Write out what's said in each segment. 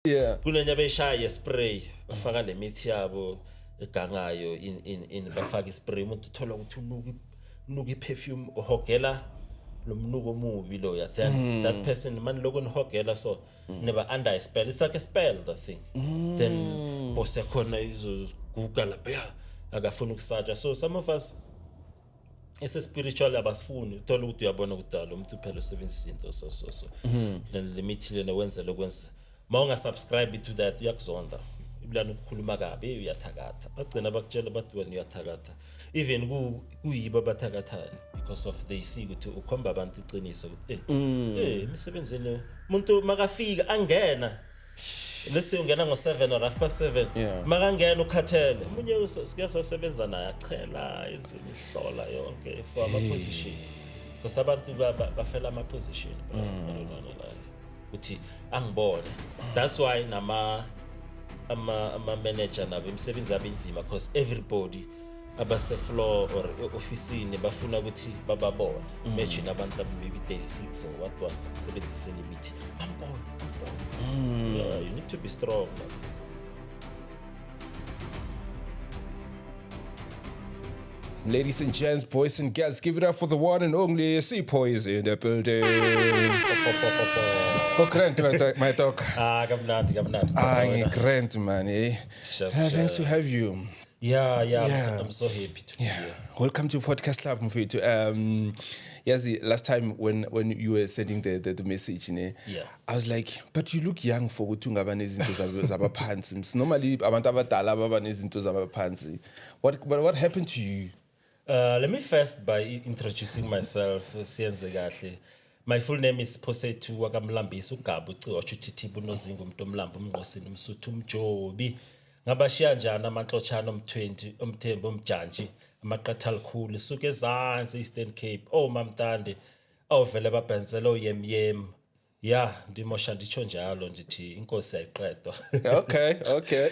Yeah. Kunenya beshaya spray bafaka le mithi yabo egangayo in bafaka ispray umuntu uthola ukuthi unuka iperfume uhogela lo mnuko omubi lo ya then that person man lokho nihogela so never under a spell, it's like a spell the thing. Then boss yakhona izoguga lapha ya akafuna ukusaja. So some of us it's a spiritual abasifuni uthola ukuthi uyabona ukudala umuntu phela usebenzisa into so then le mithi lena wenza lokwenza mawunga subscribe to that uyakuzonda iblana ukukhuluma kabi uyathakatha bagcina bakutshela bathi wena uyathakatha even kuyiba bathakatha because of they see ukuthi ukhomba abantu iqiniso ukuthi emsebenzini umuntu makafika angena lesi ungena ngo7 or 7:30 makangena ukhathele umunye sikuyasebenza naye achela yenze ihlola yonke for ama position because abantu bafela ama position uthi angibone. That's why nama ama manager nabo imsebenzi abenzima because everybody abase floor or officeini bafuna ukuthi bababone. Imagine abantu maybe 36 or what sebenzisa limit ambone. Yeah, you need to be strong. Ladies and gents, boys and girls, give it up for the one and only C-Poise in the building. Oh, Grant, my dog. Kamnandi. Grant, man, eh? Nice to have you. Yeah. I'm so happy to be here. Welcome to Podcast Love, Mfethu. Yes, last time when you were sending the message, I was like, but you look young for ukungaba nezinto zabaphansi. Normally, abantu abadala baba nezinto zabaphansi. What happened to you? Let me first by introducing myself. Siyenze kahle. My full name is Phosethu wakamlambisa uGabu uciwa uThithibu nozinga umuntu omlamba umnqosini umsuthu umjobi. Ngabashiya njani amanhlochana om20 omthembu omjantshi amaqatha alikhulu suke ezansi Eastern Cape mamtande awuvele babhensela oyemyem ndimosha nditsho njalo ndithi inkosi ayiqedwa. Okay.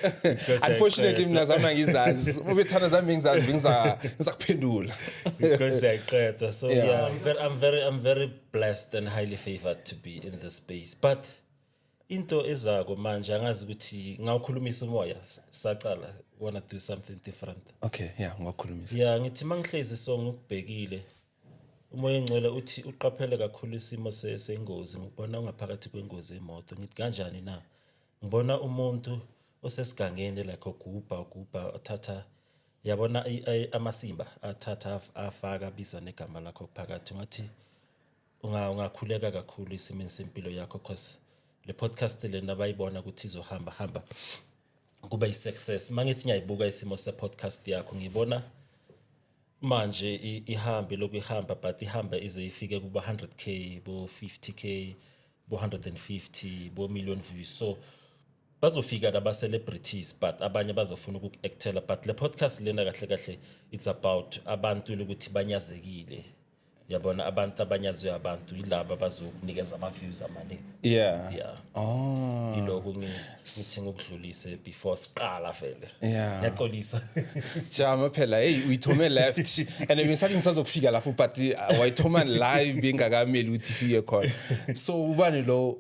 Unfortunately mina zami ngizazi ubethana zami ngizazi ngizakuphendula inkosi ayiqedwa. So I'm very blessed and highly favored to be in this space, but into ezako manje angazi ukuthi ngawukhulumisa umoya sacala wanna do something different. Okay, ngakhulumisa. Ngithi mangihlezi song ukubhekile umoya engcwele uthi uqaphele kakhulu isimo sengozi ngibona ungaphakathi kwengozi emoto. Ngithi kanjani na? Ngibona umuntu osesigangeni like ogubha athatha yabona amasimba athatha afaka biza negama lakho phakathi ngathi ungakhuleka kakhulu isimeni sempilo yakho because le podcast le nabayibona ukuthi izohamba kuba i-success. Mangithi ngiyayibuka isimo se-podcast yakho ngibona manje ihambe lokuyihamba but ihamba ize ifike kuba 100k bo 50k bo 150 bo million views. So bazofika naba celebrities but abanye bazofuna ukuactela but le podcast lena kahle it's about abantu ukuthi banyazekile. Yabona abantu abanyazwe abantu yilabo bazokunikeza ama views amaningi. Iloko ngithi ngokudlulise before siqala vele. Yaxolisa. Jama phela uyithome left and ngisathi ngisazokufika lapho but wayithoma live bengakameli ukuthi ifike khona. So ubani lo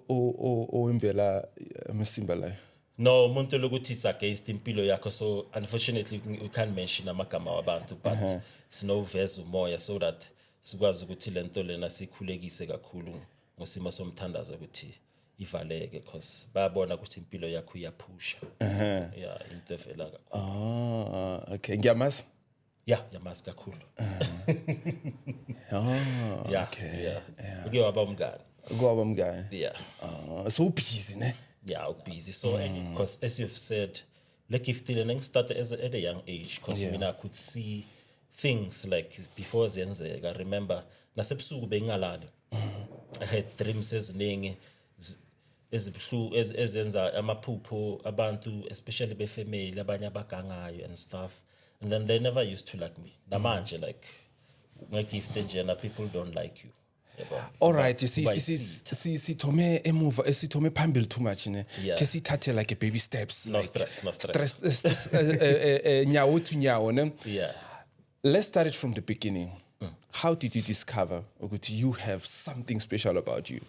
oimbela amasimba la? No, umuntu lokuthi is against impilo yakho, so unfortunately we can't mention amagama wabantu but sinoveza umoya so that sikwazi ukuthi lento lena sikhulekise kakhulu ngosimo somthandazo ukuthi ivaleke because bayabona ukuthi impilo yakho iyaphusha. Into evela kakhulu. Okay, ngiyamazi? Yamazi kakhulu. Okay. Uke waba umngane. So busy ne? Busy. So because as you've said, like if I started at a young age because I could see things like before zenzeka. I remember nasebusuku bengalali. I had dreams eziningi ezibhlu ezenza amaphupho abantu especially befamily abanye abagangayo and stuff, and then they never used to like me. Namanje like ngegift njena people don't like you. All right, sithome emuva esithome phambili too much ne. Ke sithathe like baby steps. No stress. Nyawo to nyawo ne. Let's start it from the beginning. How did you discover that you have something special about you?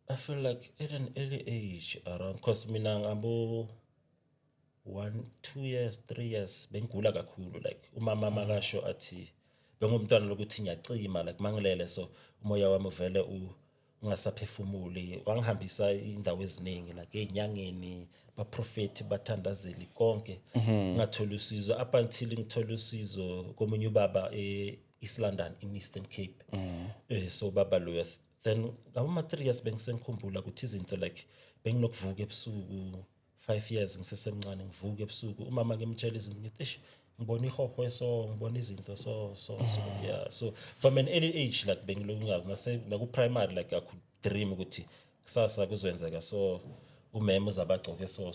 I feel like at an early age around, cause mina ngabo 1 2 years 3 years bengigula kakhulu, like umama makasho athi bengumntwana lokuthi ngiyacima, like mangilele so umoya wami uvele ungasaphefumuli, wangihambisa indawo eziningi like einyangeni baprofeti bathandazeli konke, ngathola usizo up until ngithola usizo komunye ubaba East London in Eastern Cape. So baba loyo, then ngama 3 years bengisengikhumbula ukuthi izinto like benginokuvuka ebusuku 5 years ngisesemncane ngivuka ebusuku umama ngimtshela izinto ngithi eish ngibona ihoho so ngibona izinto so yeah. So from an early age like bengiloku ngazi nase naku primary like I could dream ukuthi kusasa kuzwenzeka so umema uzabagcoke so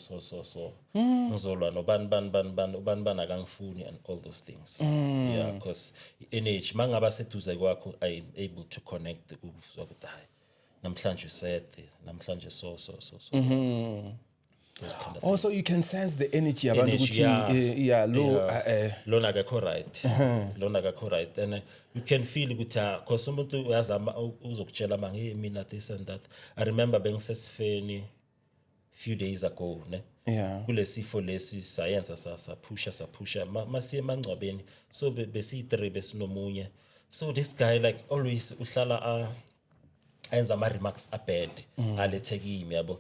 ngizolwa ubani akangifuni and all those things. Yeah, because in age mangaba seduze kwakho I am able to connect ukuzwa ukuthi hayi namhlanje usethe namhlanje so those kind of Also, you can sense the energy abantu ukuthi yeah lona akakho right, lona akakho right, and you can feel ukuthi because umuntu uyazama uzokutshela manje hey mina this and that. I remember bengisesifeni few days ago ne kulesifo lesi science sapusha masiye mangcwabeni so besi3 besinomunye, so this guy like always uhlala enza ama remarks abad alethe kimi yabo.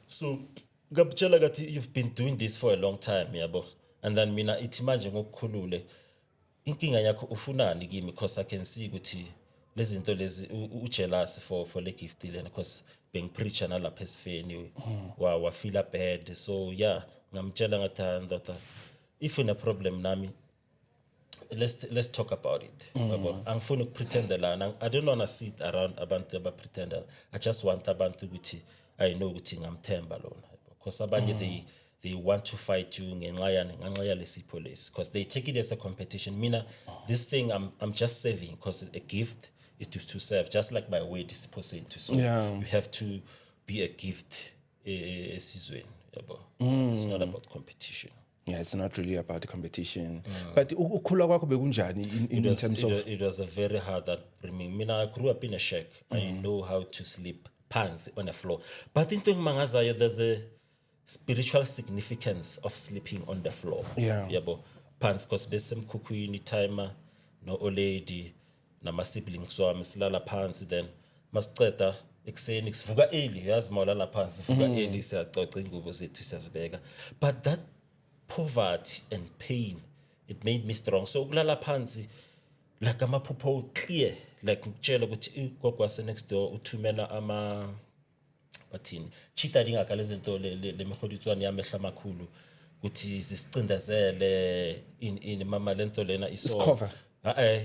So ngabutshela ngathi you've been doing this for a long time yabo, and then mina ithi manje ngokukhulule inkinga yakho ufunani kimi because I can see ukuthi lezi zinto lezi ujealous for le gift le because being preacher nalapha esifeni wa feel bad. So yeah ngamtshela ngathi ndoda if una problem nami let's talk about it yabo. Angifuni ukupretend la, I don't want to sit around abantu abapretend. I just want abantu ukuthi I know ukuthi ngamthemba lona because abanye they want to fight you ngenxa yalesipho lesi because they take it as a competition. Mina this thing I'm just serving because a gift is to serve, just like my word is supposed to. So you have to be a gift esizweni yabo. It's not about competition. Yeah, it's not really about the competition. But ukukhula kwakho bekunjani in terms of it was a very hard upbringing. Mina I grew up in a shack. I know how to sleep pants on the floor. But into mangazayo there's a spiritual significance of sleeping on the floor. Yabo. Pants cause besemkhukhwini timer no olady nama siblings wami silala phansi, then masiceda ekseni sivuka early yazi mawulala phansi sivuka early siyacoca ingubo zethu siyazibeka. But that poverty and pain, it made me strong. So ukulala phansi like amaphupho clear, like ukutshela ukuthi gogwase next door uthumela bathini chita dingaka lezinto le megoditswana yamehla amakhulu ukuthi zisicindezele in mama lento lena iso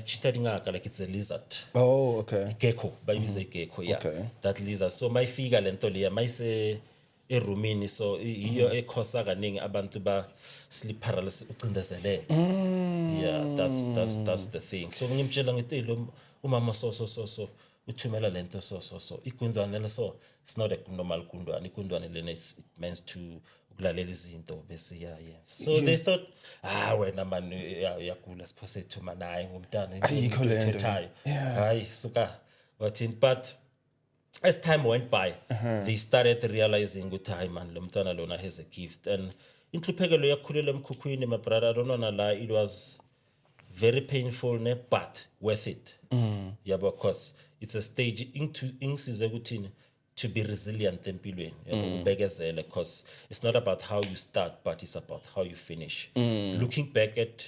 chita dingaka like it's a lizard. Oh okay. Gecko bayibiza gecko, yeah. Okay. That lizard so mayifika lento leya mayise erumini so iyo ekhosa kaningi abantu ba sleep paralysis ucindezeleke. Yeah, that's the thing. So ngimtshela ngithi lo umama so uthumela lento so igundwane leso it's not a normal gundwane. Igundwane lena it means to ukulalela izinto bese yayenza. So they thought wena man uyagula siphose thuma naye ngumntana ayikho hayi suka wathini. But as time went by, they started realizing ukuthi hayi man lo mntwana lona has a gift, and inhluphekelo yakhulela emkhukhwini my brother, I don't know la, it was very painful but worth it. Yeah, because it's a stage ingisize ukuthi to be resilient empilweni yabo ubekezele, because it's not about how you start but it's about how you finish. Looking back at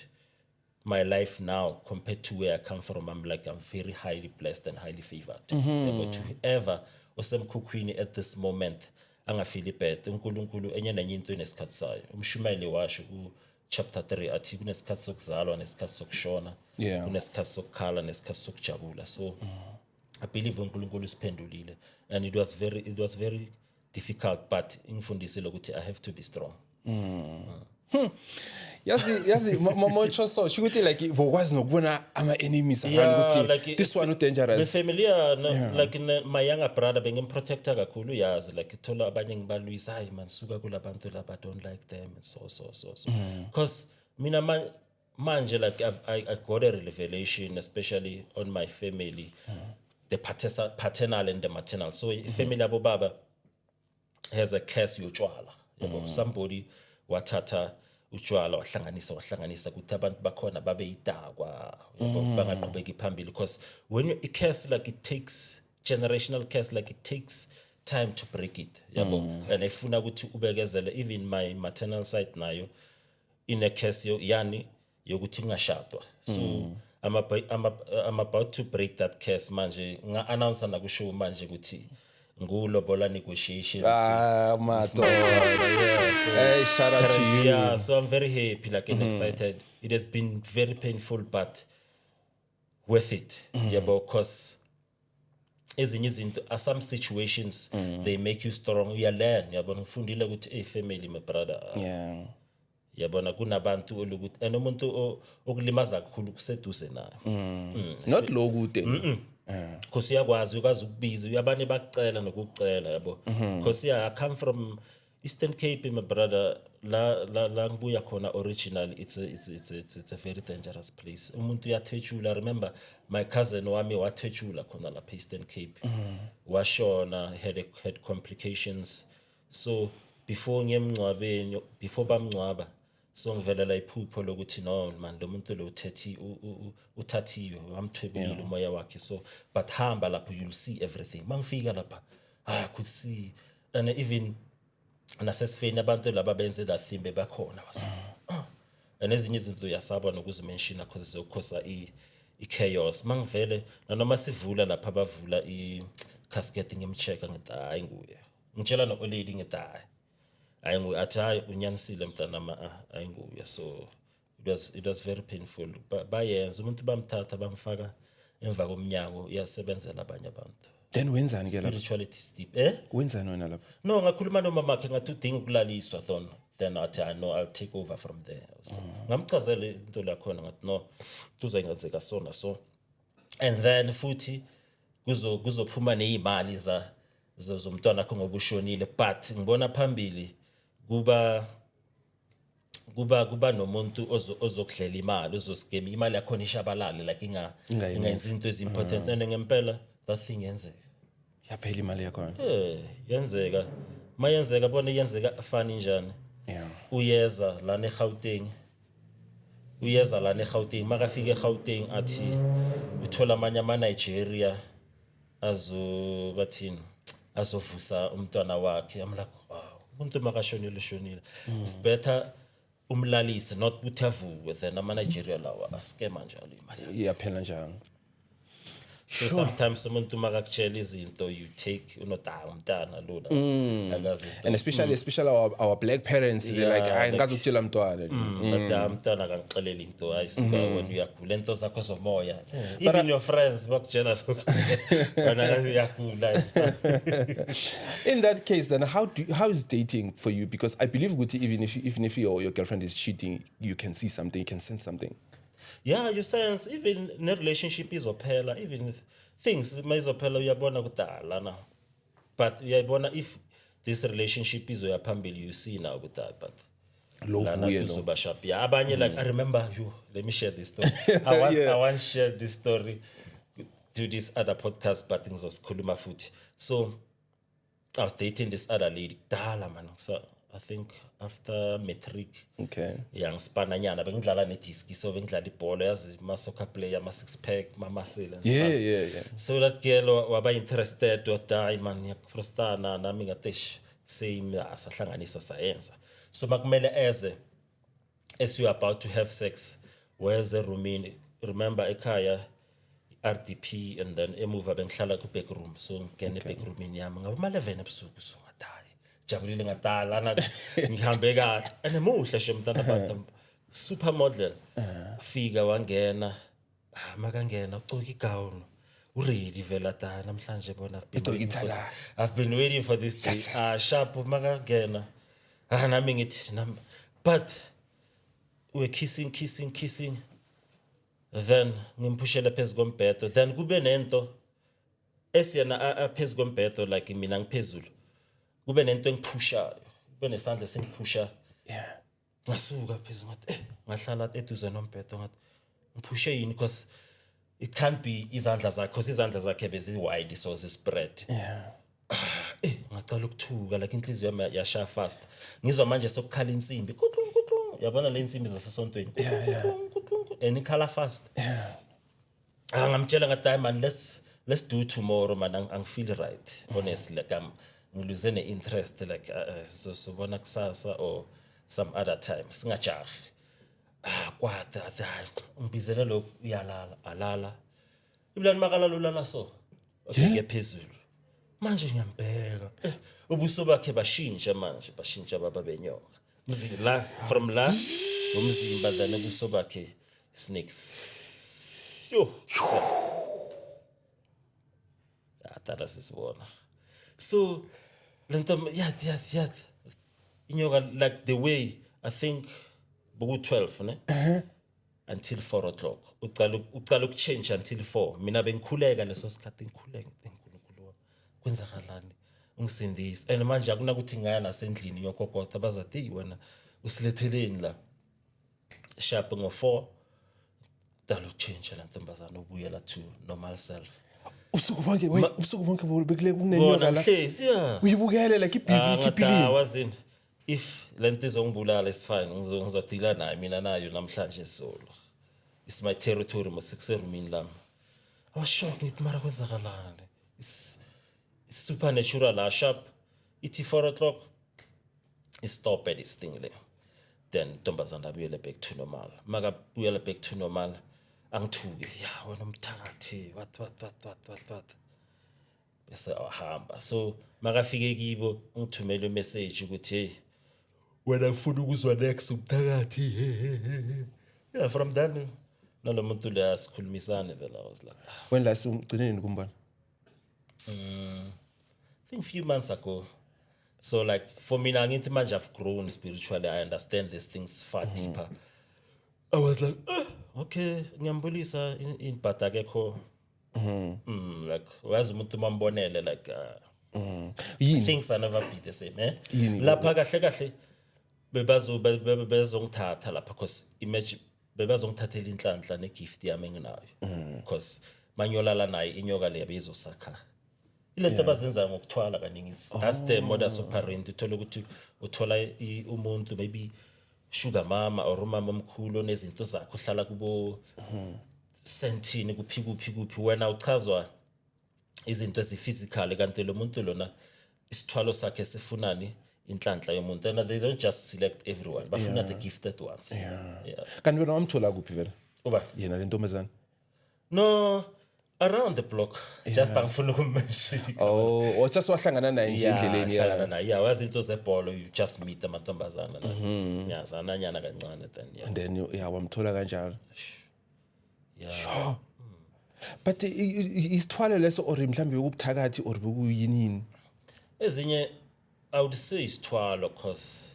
my life now compared to where I come from, I'm very highly blessed and highly favored. But to whoever osemkhukhwini at this moment angafili bad, uNkulunkulu enye nenye into inesikhathi sayo. Umshumayeli washo ku chapter 3 athi kunesikhathi sokuzalwa nesikhathi sokushona, kunesikhathi sokukhala nesikhathi sokujabula. So I believe uNkulunkulu usiphendulile, and it was very difficult but ingifundisile ukuthi I have to be strong. yazi mocho so shukuthi like vokwazi nokubona ama enemies around ukuthi this one dangerous. The familiar like my younger brother bengimprotector kakhulu, yazi like thola abanye ngibalwisa hayi man suka kulabantu laba don't like them and so because mina manje like I got a revelation especially on my family. the paternal and the maternal. So family yabo baba has a curse yotshwala. Somebody wathatha utshwala wahlanganisa kuthi abantu bakhona babe idakwa bangaqhubeki phambili, because when you curse, like it takes generational curse, like it takes time to break it, and ifuna ukuthi ubekezele. Even my maternal side nayo in a curse yani yokuthi ngashadwa. So I'm about to break that curse manje. Nga announce na kusho manje ukuthi ngulobola negotiations. Mato. Hey, shout out to you. Yeah, so I'm very happy, like, and excited. It has been very painful, but worth it. Yeah, because some situations they make you strong. You learn. Yeah, but ufundile ukuthi a family, my brother. Yeah. Yabona kunabantu olukuthi enomuntu okulimaza kakhulu kuseduze nayo. Not low kude. Because ukwazi ukubiza uyabane bakucela nokucela yabo. Because I come from Eastern Cape, my brother. La ngibuya khona originally, it's a very dangerous place. Umuntu uyathethula. Remember my cousin wami wathethula khona la Eastern Cape. Washona, had complications. So before bamngcwaba, so ngivelela iphupho lokuthi no man lo muntu lo uthathiwe wamthwebulile umoya wakhe. So but hamba lapho you'll see everything. Mangifika lapha I could see, and even nasesifeni abantu laba benze that thing bebakhona and ezinye izinto uyasaba nokuzimenshina because zokhosa chaos. Mangivele nanoma sivula lapha bavula casket ngimcheka ngithi hayi nguye ngitshela no lady ngithi hayi nguye athi hayi unyanisile mntana hayi nguye. So it was very painful, bayenza umuntu bamthatha bamfaka emva komnyango uyasebenzela abanye abantu. Then wenzani ke lapho? Spirituality steep. Wenzani wena lapho? No, ngakhuluma nomama makhe ngathi udinga ukulaliswa thona. Then I know I'll take over from there. Ngamchazela into la khona ngathi no kuzongenzeka sona so. And then futhi kuzophuma nezimali zomntwana akho ngoba ushonile, but ngibona phambili kuba nomuntu ozokudlela imali, ozoskema imali yakho ishabalale like ingenzi into ezimportant. And ngempela that thing yenzeka. Yaphela imali yakho. Yenzeka. Mayenzeka bona yenzeka fani njani. Yeah. Uyeza la eGauteng. Makafika eGauteng athi uthola amanye ama Nigeria azovusa umntwana wakhe. I'm like, wow, umuntu makashonile. It's better umlalise not uthavuwe than ama Nigeria lawa askema njalo imali. Yaphela njalo. So sometimes umuntu makakutshela izinto you take umntana lona akazi. And especially our black parents, they're like hayi ngazukutshela mntwana. Mntana akangixelela into ayisuka when uyagula into zakho zomoya. Even your friends bakutshela lokho. Wena uyagula. In that case, then how is dating for you? Because I believe ukuthi even if your girlfriend is cheating, you can see something, you can sense something. Yeah, you sense even in a relationship izophela, even things mayizophela uyabona kudala na. But uyabona if this relationship izoya phambili, you see now kudala, but lana kuzoba sharp. Yeah, abanye like I remember you. Let me share this story. I want share this story to this other podcast, but things was khuluma futhi. So I was dating this other lady. Dala man. So I think after matric, okay, young spananyana bengidlala nediski, so bengidlala ibhola yazi ma soccer player, ma six pack, ma muscle and stuff. Yeah. So that girl waba interested wada man yakufrustana nami ngatesh same asahlanganisa sayenza. So makumele as you are about to have sex, where's the room in? Remember ekhaya RDP, and then emuva bengihlala ku back room, so ngene back room yami ngaba ma 11 ebusuku so jabulile ngadala na ngihambe kahle and muhle she mntana abantu supermodel fika wangena makangena ucoka igown uready vela ta namhlanje bona I've been waiting for this day. Sharp makangena nami ngithi but we kissing then ngimpushela phezulu kombhedo, then kube nento esiyana phezulu kombhedo like mina ngiphezulu kube nento engiphushayo, kube nesandla sengiphusha. Yeah. Ngasuka phezulu ngathi ngahlala eduze nombhedo ngathi ngiphushe yini because it can't be izandla zakhe because izandla zakhe bezi-wide so zi-spread. Ngacala ukuthuka like inhliziyo yami yashaya fast. Ngizwa manje sokukhala insimbi. Kutlung kutlung. Yabona le insimbi zasesontweni. Kutlung kutlung. And ikhala fast. Ngamtshela ngathi man let's do tomorrow man ang feel right. Honestly like ngilose ne-interest like so bona kusasa or some other time singajahi. Kwada ngibizele lokhu uyalala alala. Iblani makalala ulala so. Okay ngephezulu. Manje ngiyambheka ubuso bakhe bashintsha manje bashintsha baba benyoka mzila from la umzimba then ubuso bakhe snakes yo atala sisibona so lento yeah inyoka like the way I think boku 12 ne until 4 o'clock uqala ukuchange until 4 mina bengikhuleka leso sikhathi ngikhuleka kwenzakalani ungisindisi and manje akunakuthi ngaya nasendlini yogogoda bazathi wena usiletheleni la sharp ngo4 dalo change la ntombazana ubuyela to normal self usuku bonke bekule kunenyoka la uyibukele like ibhizi ikhiphilini wazini if lento izongibulala is fine ngizodila naye mina nayo namhlanje solo it's my territory mosikusерumini lami I was shocked ngithi mara kwenzakalani it's supernatural sharp ithi 4 o'clock is stop at this thing there then ntombazana buyele back to normal maka buyele back to normal angithuke ya wena umthakathi what bese ahamba so makafike kibo ngithumela imessage ukuthi hey wena ufuna ukuzwa next umthakathi yeah from then nalomuntu le asikhulumisane vela I was like when last ugcineni kumbona I think a few months ago. So like for me, ngithi manje I've grown spiritually. I understand these things far deeper. I was like, okay, ngiyambulisa in batakekho. Like wazi umuntu mambonele like things are never be the same. Lapha kahle bezongithatha lapha because imagine bebazongithathela inhlanhla negift yami enginayo. Because manyolala naye inyoka le bezosakha. Ilento abazenza ngokuthwala kaningi that's the modus operandi uthola ukuthi uthola umuntu maybe sugar mama or umama omkhulu nezinto zakhe uhlala kubo sentini kuphi wena uchazwa izinto eziphysical kanti lo muntu lona isithwalo sakhe sifunani inhlanhla yomuntu and they don't just select everyone bafuna the gifted ones kanti wena wamthola kuphi vela uba yena lentombazana no around the block just angifuna ukumention or just wahlangana naye nje endleleni yahlangana naye wazi into zebhola you just meet amantombazana yazana nyana kancane and then wamthola kanjalo sure but isithwale leso or mhlambe ukubuthakathi or bekuyinini ezinye I would say isithwalo cause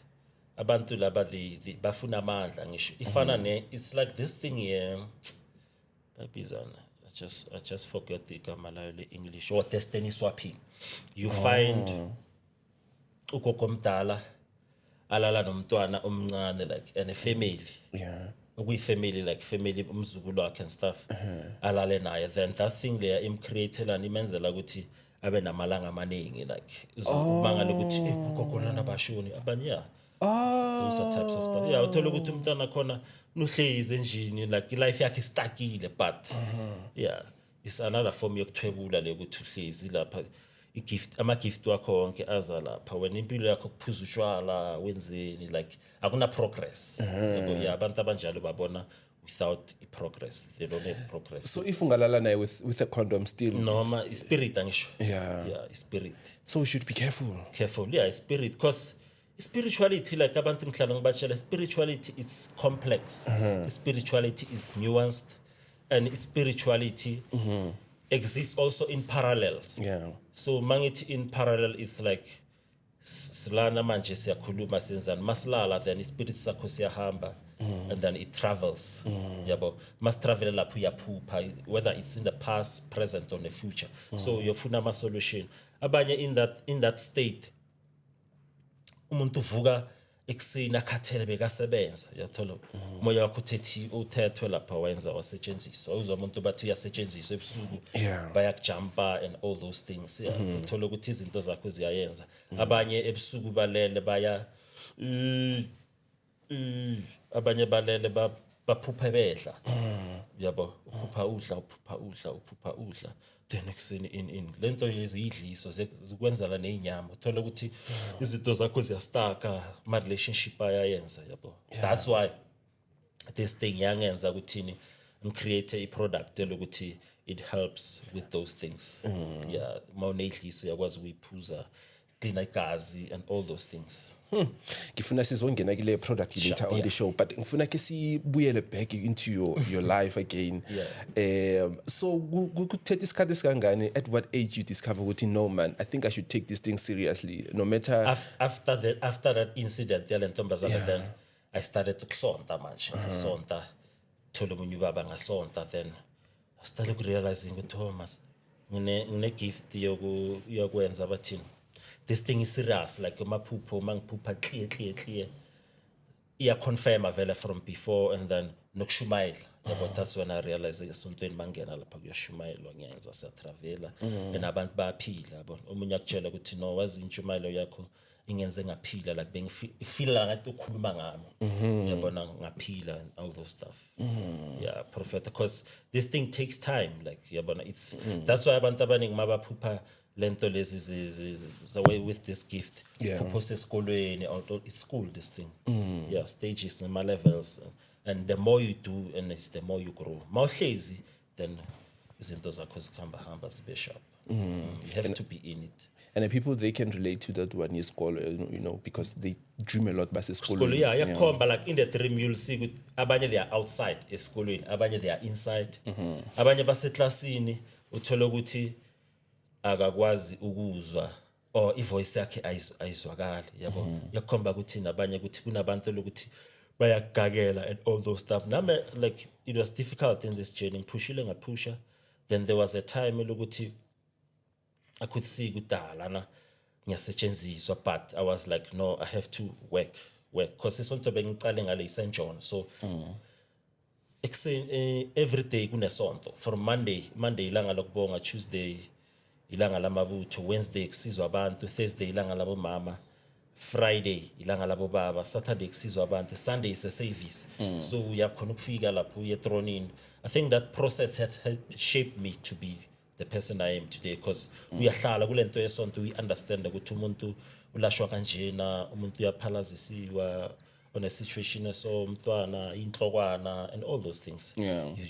abantu laba bafuna amandla ngisho ifana ne it's like this thing here babizana I just forgot the Gamalale English or destiny swapping. You find ugogo mdala alala nomntwana omncane like and a family. Family like family umzukulu wakhe and stuff. Alale naye then that thing there imcreatela nimenzela ukuthi abe namalanga amaningi like uzomangala ukuthi ugogo lana bashoni abanye those are types of stuff. Uthola ukuthi umntwana khona nuhlezi enjini like life yakhe istakile but it's another form yokuthwebula le ukuthi uhlezi lapha igift ama-gift wakho wonke aza lapha wena impilo yakho kuphuza utshwala wenzeni like akuna progress yabo abantu abanjalo babona without progress they don't have progress so if ungalala naye with a condom still noma spirit angisho spirit so we should be careful spirit because spirituality like abantu ngihlala ngibashela spirituality is complex spirituality is nuanced and spirituality exists also in parallel so mangithi in parallel it's like silana manje siyakhuluma senzani masilala then spirit sakho siyahamba and then it travels yabo must travel lapho uyaphupha whether it's in the past present or the future so uyofuna ama solution abanye in that state umuntu uvuka ekuseni akhathele bekasebenza uyathola moya wakho uthethwe lapha wenza wasetshenziswa uzwa umuntu bathi uyasetshenziswa ebusuku bayakujumpa and all those things uthola ukuthi izinto zakho ziyayenza abanye ebusuku balele baya abanye balele baphupha bedla yabo uphupha udla then ekuseni in lento lezi idliso zikwenza la nezinyama uthola ukuthi izinto zakho ziyastaka ma relationship ayayenza yabo that's why this thing yangenza ukuthini ngicreate a product lokuthi it helps with those things yeah mawunedliso yakwazi ukuyiphuza clean igazi and all those things ngifuna sizongena kule product later on the show but ngifuna ke sibuyele back into your life again so kuthethe isikhathi sikangane at what age you discover ukuthi no man I think I should take this thing seriously no matter after that incident yalentombazana then I started ukusonta manje ngasonta thola umunye ubaba ngasonta then I started to realizing ukuthi Thomas ngine gift yokwenza bathini this thing is serious like maphupho mangiphupha clear iya confirm vele from before and then nokushumayela but that's when I realized esontweni mangena lapha kuyashumayelwa ngiyenza siya travela and abantu bayaphila yabo omunye akutshela ukuthi no wazi inshumayelo yakho ingenze ngaphila like bengifeel ngathi ukhuluma ngami yabona ngaphila and all those stuff yeah prophet because this thing takes time like yabona it's that's why abantu abaningi mabaphupha lento lezi the way with this gift phupho esikolweni or school this thing yeah stages and my levels and the more you do and it's the more you grow mawuhlezi then izinto zakho zikhamba sibe sharp you have to be in it. And the people they can relate to that one is school, you know, because they dream a lot by school. Yakhomba like in the dream you'll see with abanye they are outside esikolweni, abanye they are inside. Abanye baseklasini uthola ukuthi akakwazi ukuzwa or ivoice yakhe ayizwakali yabo. Yakhomba ukuthi nabanye ukuthi kunabantu lokuthi bayagagela and all those stuff. Nami like it was difficult in this journey pushile ngapusha. Then there was a time lokuthi I could see kudala ngiyasetshenziswa but I was like no I have to work because isonto bengicale ngale St John so every day kunesonto from Monday ilanga lokubonga Tuesday ilanga lamabutho Wednesday kusizwa abantu Thursday ilanga labo mama Friday ilanga labo baba Saturday kusizwa abantu Sunday is a service so uyakhona ukufika lapho uyetronini I think that process had shaped me to be the person I am today because uyahlala kulento yesonto we understand ukuthi umuntu ulashwa kanjena umuntu uyaphalazisiwa on a situation so umntwana inhlokwana and all those things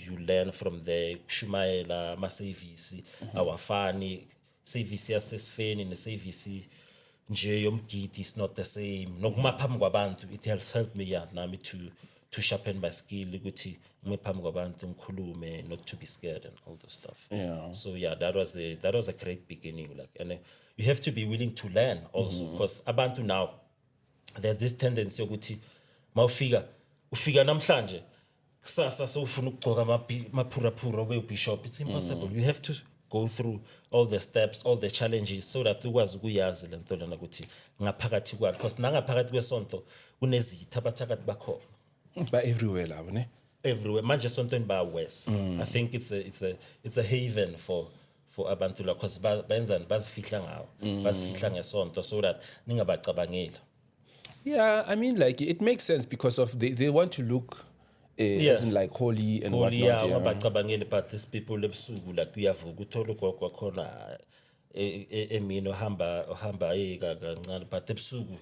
you learn from there kushumayela ama service awafani service yasesifeni ne service nje yomgidi is not the same nokumaphambi kwabantu it has helped me nami to sharpen my skill ukuthi ngiphambi kwabantu ngikhulume not to be scared and all those stuff so that was a great beginning like and you have to be willing to learn also because abantu now there's this tendency ukuthi ufika namhlanje kusasa sowufuna ukugcoka maphuraphura we bishop it's impossible you have to go through all the steps all the challenges so that ukwazi ukuyazi lento lana ukuthi ngaphakathi kwani because nangaphakathi kwesonto kunezitha abathakathi bakhona ba everywhere labo ne everywhere manje sontweni ba west I think it's a haven for abantu la because benzani bazifihla ngawo bazifihla ngesonto so that ningabacabangela I mean like it makes sense because of they want to look as in like holy and whatnot ngabacabangela but these people ebusuku like uyavuka uthola gogo khona emini ohamba kancane but ebusuku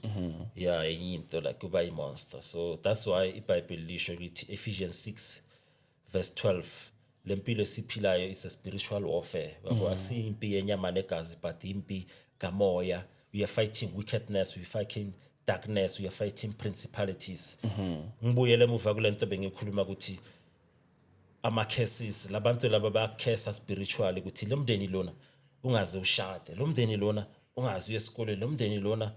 into like kuba imonster so that's why iBible lisho lithi Ephesians 6 verse 12 lempilo esiphilayo is a spiritual warfare akusi impi yenyama negazi but impi kamoya we are fighting wickedness we are fighting darkness we are fighting principalities ngibuyele emuva kulento bengikhuluma ukuthi ama cases labantu laba ba case spiritual ukuthi lo mndeni lona ungaze ushade lo mndeni lona ungazi uyesikoleni lo mndeni lona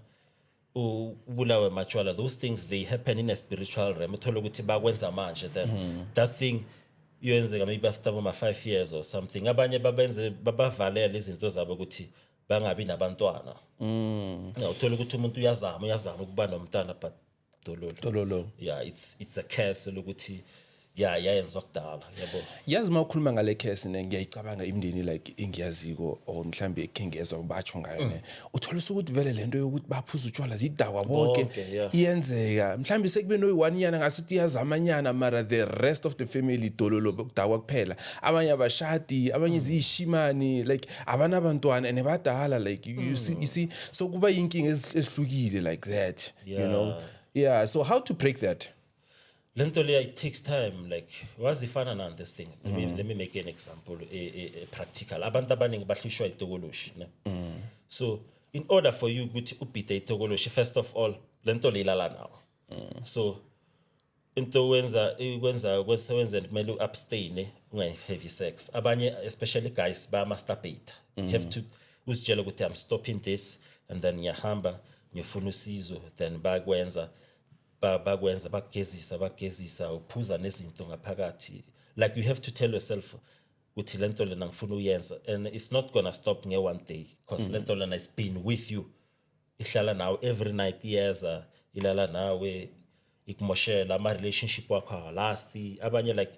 ubulawe machwala those things they happen in a spiritual realm uthola ukuthi bakwenza manje then that thing yenzeka maybe after 5 years or something abanye babavalele izinto zabo ukuthi bangabi nabantwana uthola ukuthi umuntu uyazama ukuba nomntana but Dololo. Yeah, it's a curse lokuthi yeah yayenza kudala yabo. Yazi mawukhuluma ngale case ne ngiyayicabanga imndeni like engiyaziko or mhlambe ekhengezwa batsho ngayo ne. Uthola ukuthi vele lento yokuthi baphuza utshwala zidakwa bonke iyenzeka. Mhlambe sekube no 1 yana ngasithi yazamanyana mara the rest of the family dololo kudakwa kuphela. Abanye abashadi, abanye zishimani like abana abantwana and badala like you see so kuba inking esihlukile like that, you know. Yeah, so how to break that? Lento leya it takes time like wazifana na this thing. Let me make an example a practical. Abantu abaningi bahlishwa itokoloshi ne. So in order for you ukuthi ubhide itokoloshi first of all lento lilala nawo. So into wenza kumele uabstain ungayi-heavy sex. Abanye especially guys ba masturbate. You have to uzitshela ukuthi I'm stopping this and then ngiyahamba ngiyofuna usizo then bakwenza bagezisa uphuza nezinto ngaphakathi like you have to tell yourself ukuthi lento lena ngifuna uyenza and it's not gonna stop nge one day because lento lena is been with you ihlala nawe every night iyeza ilala nawe ikumoshela ama relationship wakho last abanye like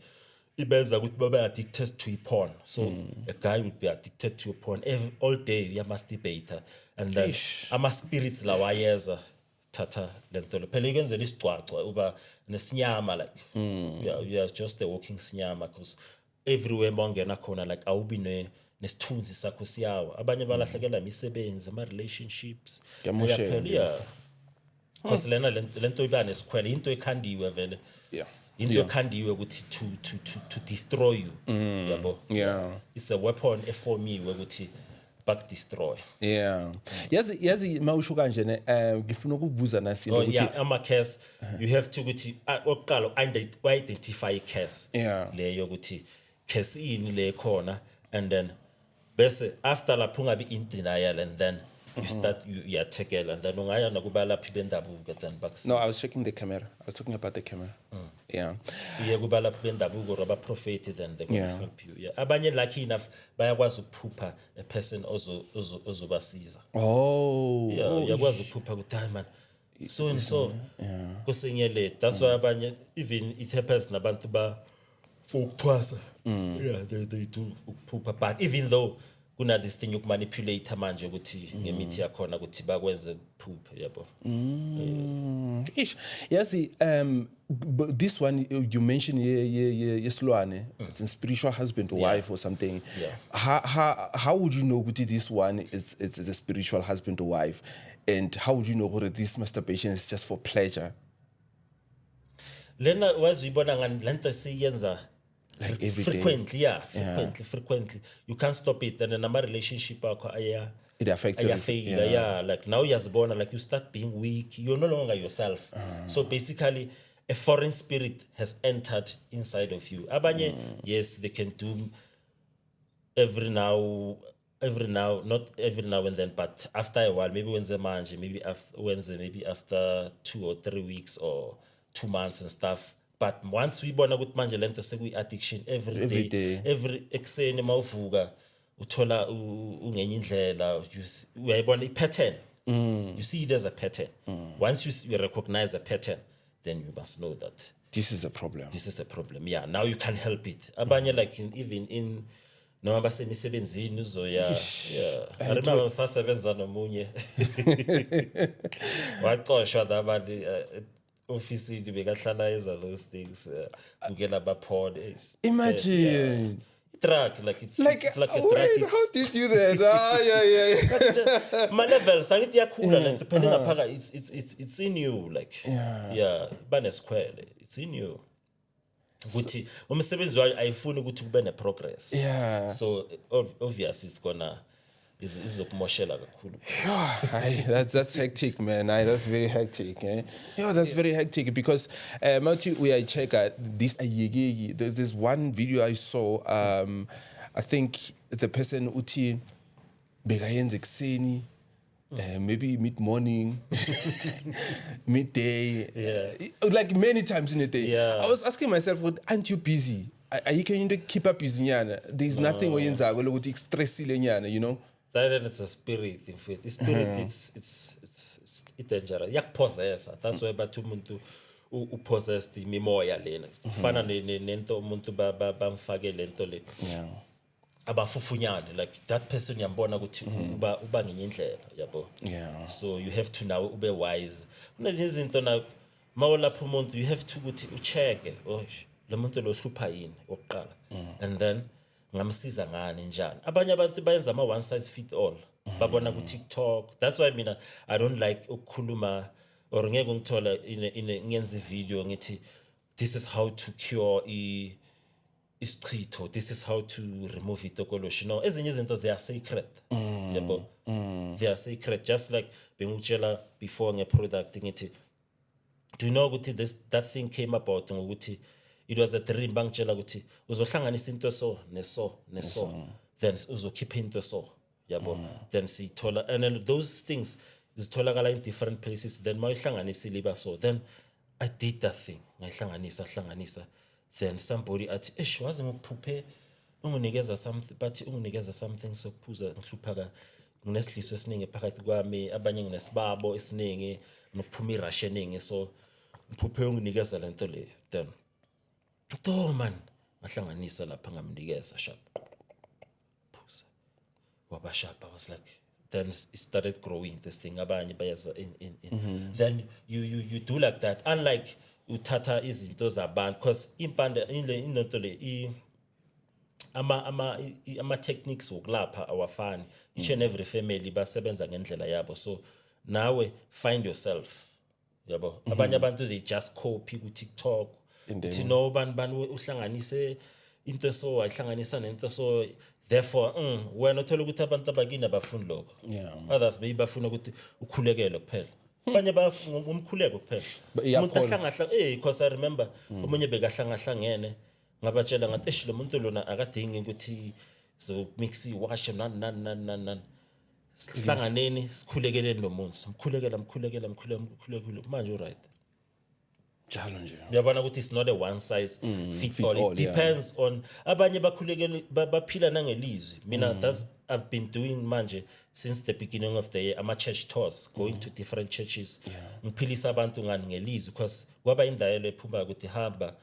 ibenza ukuthi babe addicted to porn so a guy would be addicted to porn all day you must debate and then ama spirits lawa yeza tata lento phela ikenzela isicwacwa uba nesinyama like you are just a walking sinyama because everywhere bongena khona like awubi nesithunzi sakho siyawa abanye balahlekela imisebenzi ama relationships phela because lento iba nesikhwele into ekhandiwe vele into ekhandiwe ukuthi to destroy you yabo it's a weapon eformiwe ukuthi back destroy. Yeah. Yazi mawusho kanje ne ngifuna ukubuza nasi ukuthi yeah ama case you have to ukuthi oqala identify case leyo ukuthi case ini le khona and then bese after lapho ungabi in denial and then you start you tackle and then ungaya nakubalaphi bendabuko then back. No, I was checking the camera. I was talking about the camera. Yeah. Yeah, kubalaphi bendabuko raba prophet then they can help you. Yeah. Abanye lucky enough bayakwazi ukuphupha a person ozobasiza. Oh. Yeah, yakwazi ukuphupha ukuthi man so and so. Kusenyele. That's why abanye even it happens nabantu ba for ukuthwasa. Yeah, they do ukuphupha but even though kuna this thing yokumanipulate manje ukuthi ngemithi yakhona ukuthi bakwenze poop yabo. Yazi this one you mentioned yesilwane it's a spiritual husband or wife or something. How would you know ukuthi this one is a spiritual husband or wife and how would you know that this masturbation is just for pleasure? Lena wazibona ngani lento siyenza like every frequently day. Frequently you can't stop it and then a relationship it affects you. Like now you're born like you start being weak, you're no longer yourself. So basically a foreign spirit has entered inside of you. Abanye yes they can do every now not every now and then but after a while maybe maybe after 2 or 3 weeks or 2 months and stuff. But once we bona ukuthi manje lento sekuyi addiction every day every ekseni mawuvuka uthola ungenye indlela uyayibona ipattern you see it as a pattern once you recognize a pattern then you must know that this is a problem. Yeah, now you can't help it abanye like even in noma basemisebenzini uzoya I remember sasebenza nomunye waqoshwa nabantu office bekahlala eza those things ukela ba porn imagine track like it's like a track. How do you do that? My level sangithi yakhula lento phela ngaphaka it's in you like bane square it's in you ukuthi umsebenzi wayo ayifuni ukuthi kube ne progress so obviously it's gonna izokumoshela kakhulu. That's hectic, man. That's very hectic. That's very hectic because we I check this. There's one video I saw. I think the person uti bekayenza ekseni. Maybe mid-morning, midday, like many times in a day. I was asking myself, aren't you busy? Can you keep up busy? There's nothing you know. Thailand is a spirit in fact. The spirit it's dangerous. Yakupossessa. That's why bathi umuntu upossessed imimoya lena. Kufana nento umuntu bamfake lento le. Yeah. Abafufunyane like that person yambona ukuthi uba ngenye indlela yabo. Yeah. So you have to now ube wise. Kunezinye izinto na mawulapha umuntu you have to ukuthi ucheck lo muntu lo hlupha yini oqala. And then ngamsiza ngani njani abanye abantu bayenza ama one size fit all babona ku TikTok. That's why mina I don't like ukukhuluma or ngeke ngithola ngenza video ngithi this is how to cure isichitho, this is how to remove itokoloshi. No, ezinye izinto they are sacred. Yabo. They are sacred, just like bengutshela before ngeproduct ngithi do you know ukuthi that thing came about ngokuthi it was a dream bangitshela ukuthi uzohlanganisa into so neso then uzokhipha into so yabo. Then sithola and then those things zitholakala in different places then mawihlanganisile iba so then I did that thing ngihlanganisa then somebody athi wazi ngokuphuphe unginikeza something but unginikeza something sokuphuza ngihluphaka nginesihliso esiningi phakathi kwami abanye nginesibabo esiningi nokuphuma irashe eningi so ngiphuphe unginikeza lento le then man ngahlanganisa lapha ngamnikeza sharp phuza waba sharp. I was like then it started growing this thing abanye bayaza in then you do like that unlike uthatha izinto zabantu because impande into le ama techniques wokulapha awafani. Each and every family basebenza ngendlela yabo so nawe find yourself yabo. Abanye abantu they just copy ku TikTok uthi no bani uhlanganise into so ayihlanganisa nento so therefore wena uthola ukuthi abantu abakini abafuni lokho. Others bafuna ukuthi ukhulekele kuphela abanye bafuna umkhuleko kuphela umuntu ahlangahla because I remember umunye bekahlangahlangene ngabatshela ngathi lo muntu lona akadingi ukuthi so mix iwash nan sihlanganeni sikhulekeleni nomuntu simkhulekela manje right njalo nje uyabona ukuthi it's not a one size fit all. It depends on abanye bakhulekele baphila nangelizwi. Mina that's I've been doing manje since the beginning of the year ama church tours going to different churches ngiphilisa abantu ngani ngelizwi because kwaba indayelo ephuma ukuthi hamba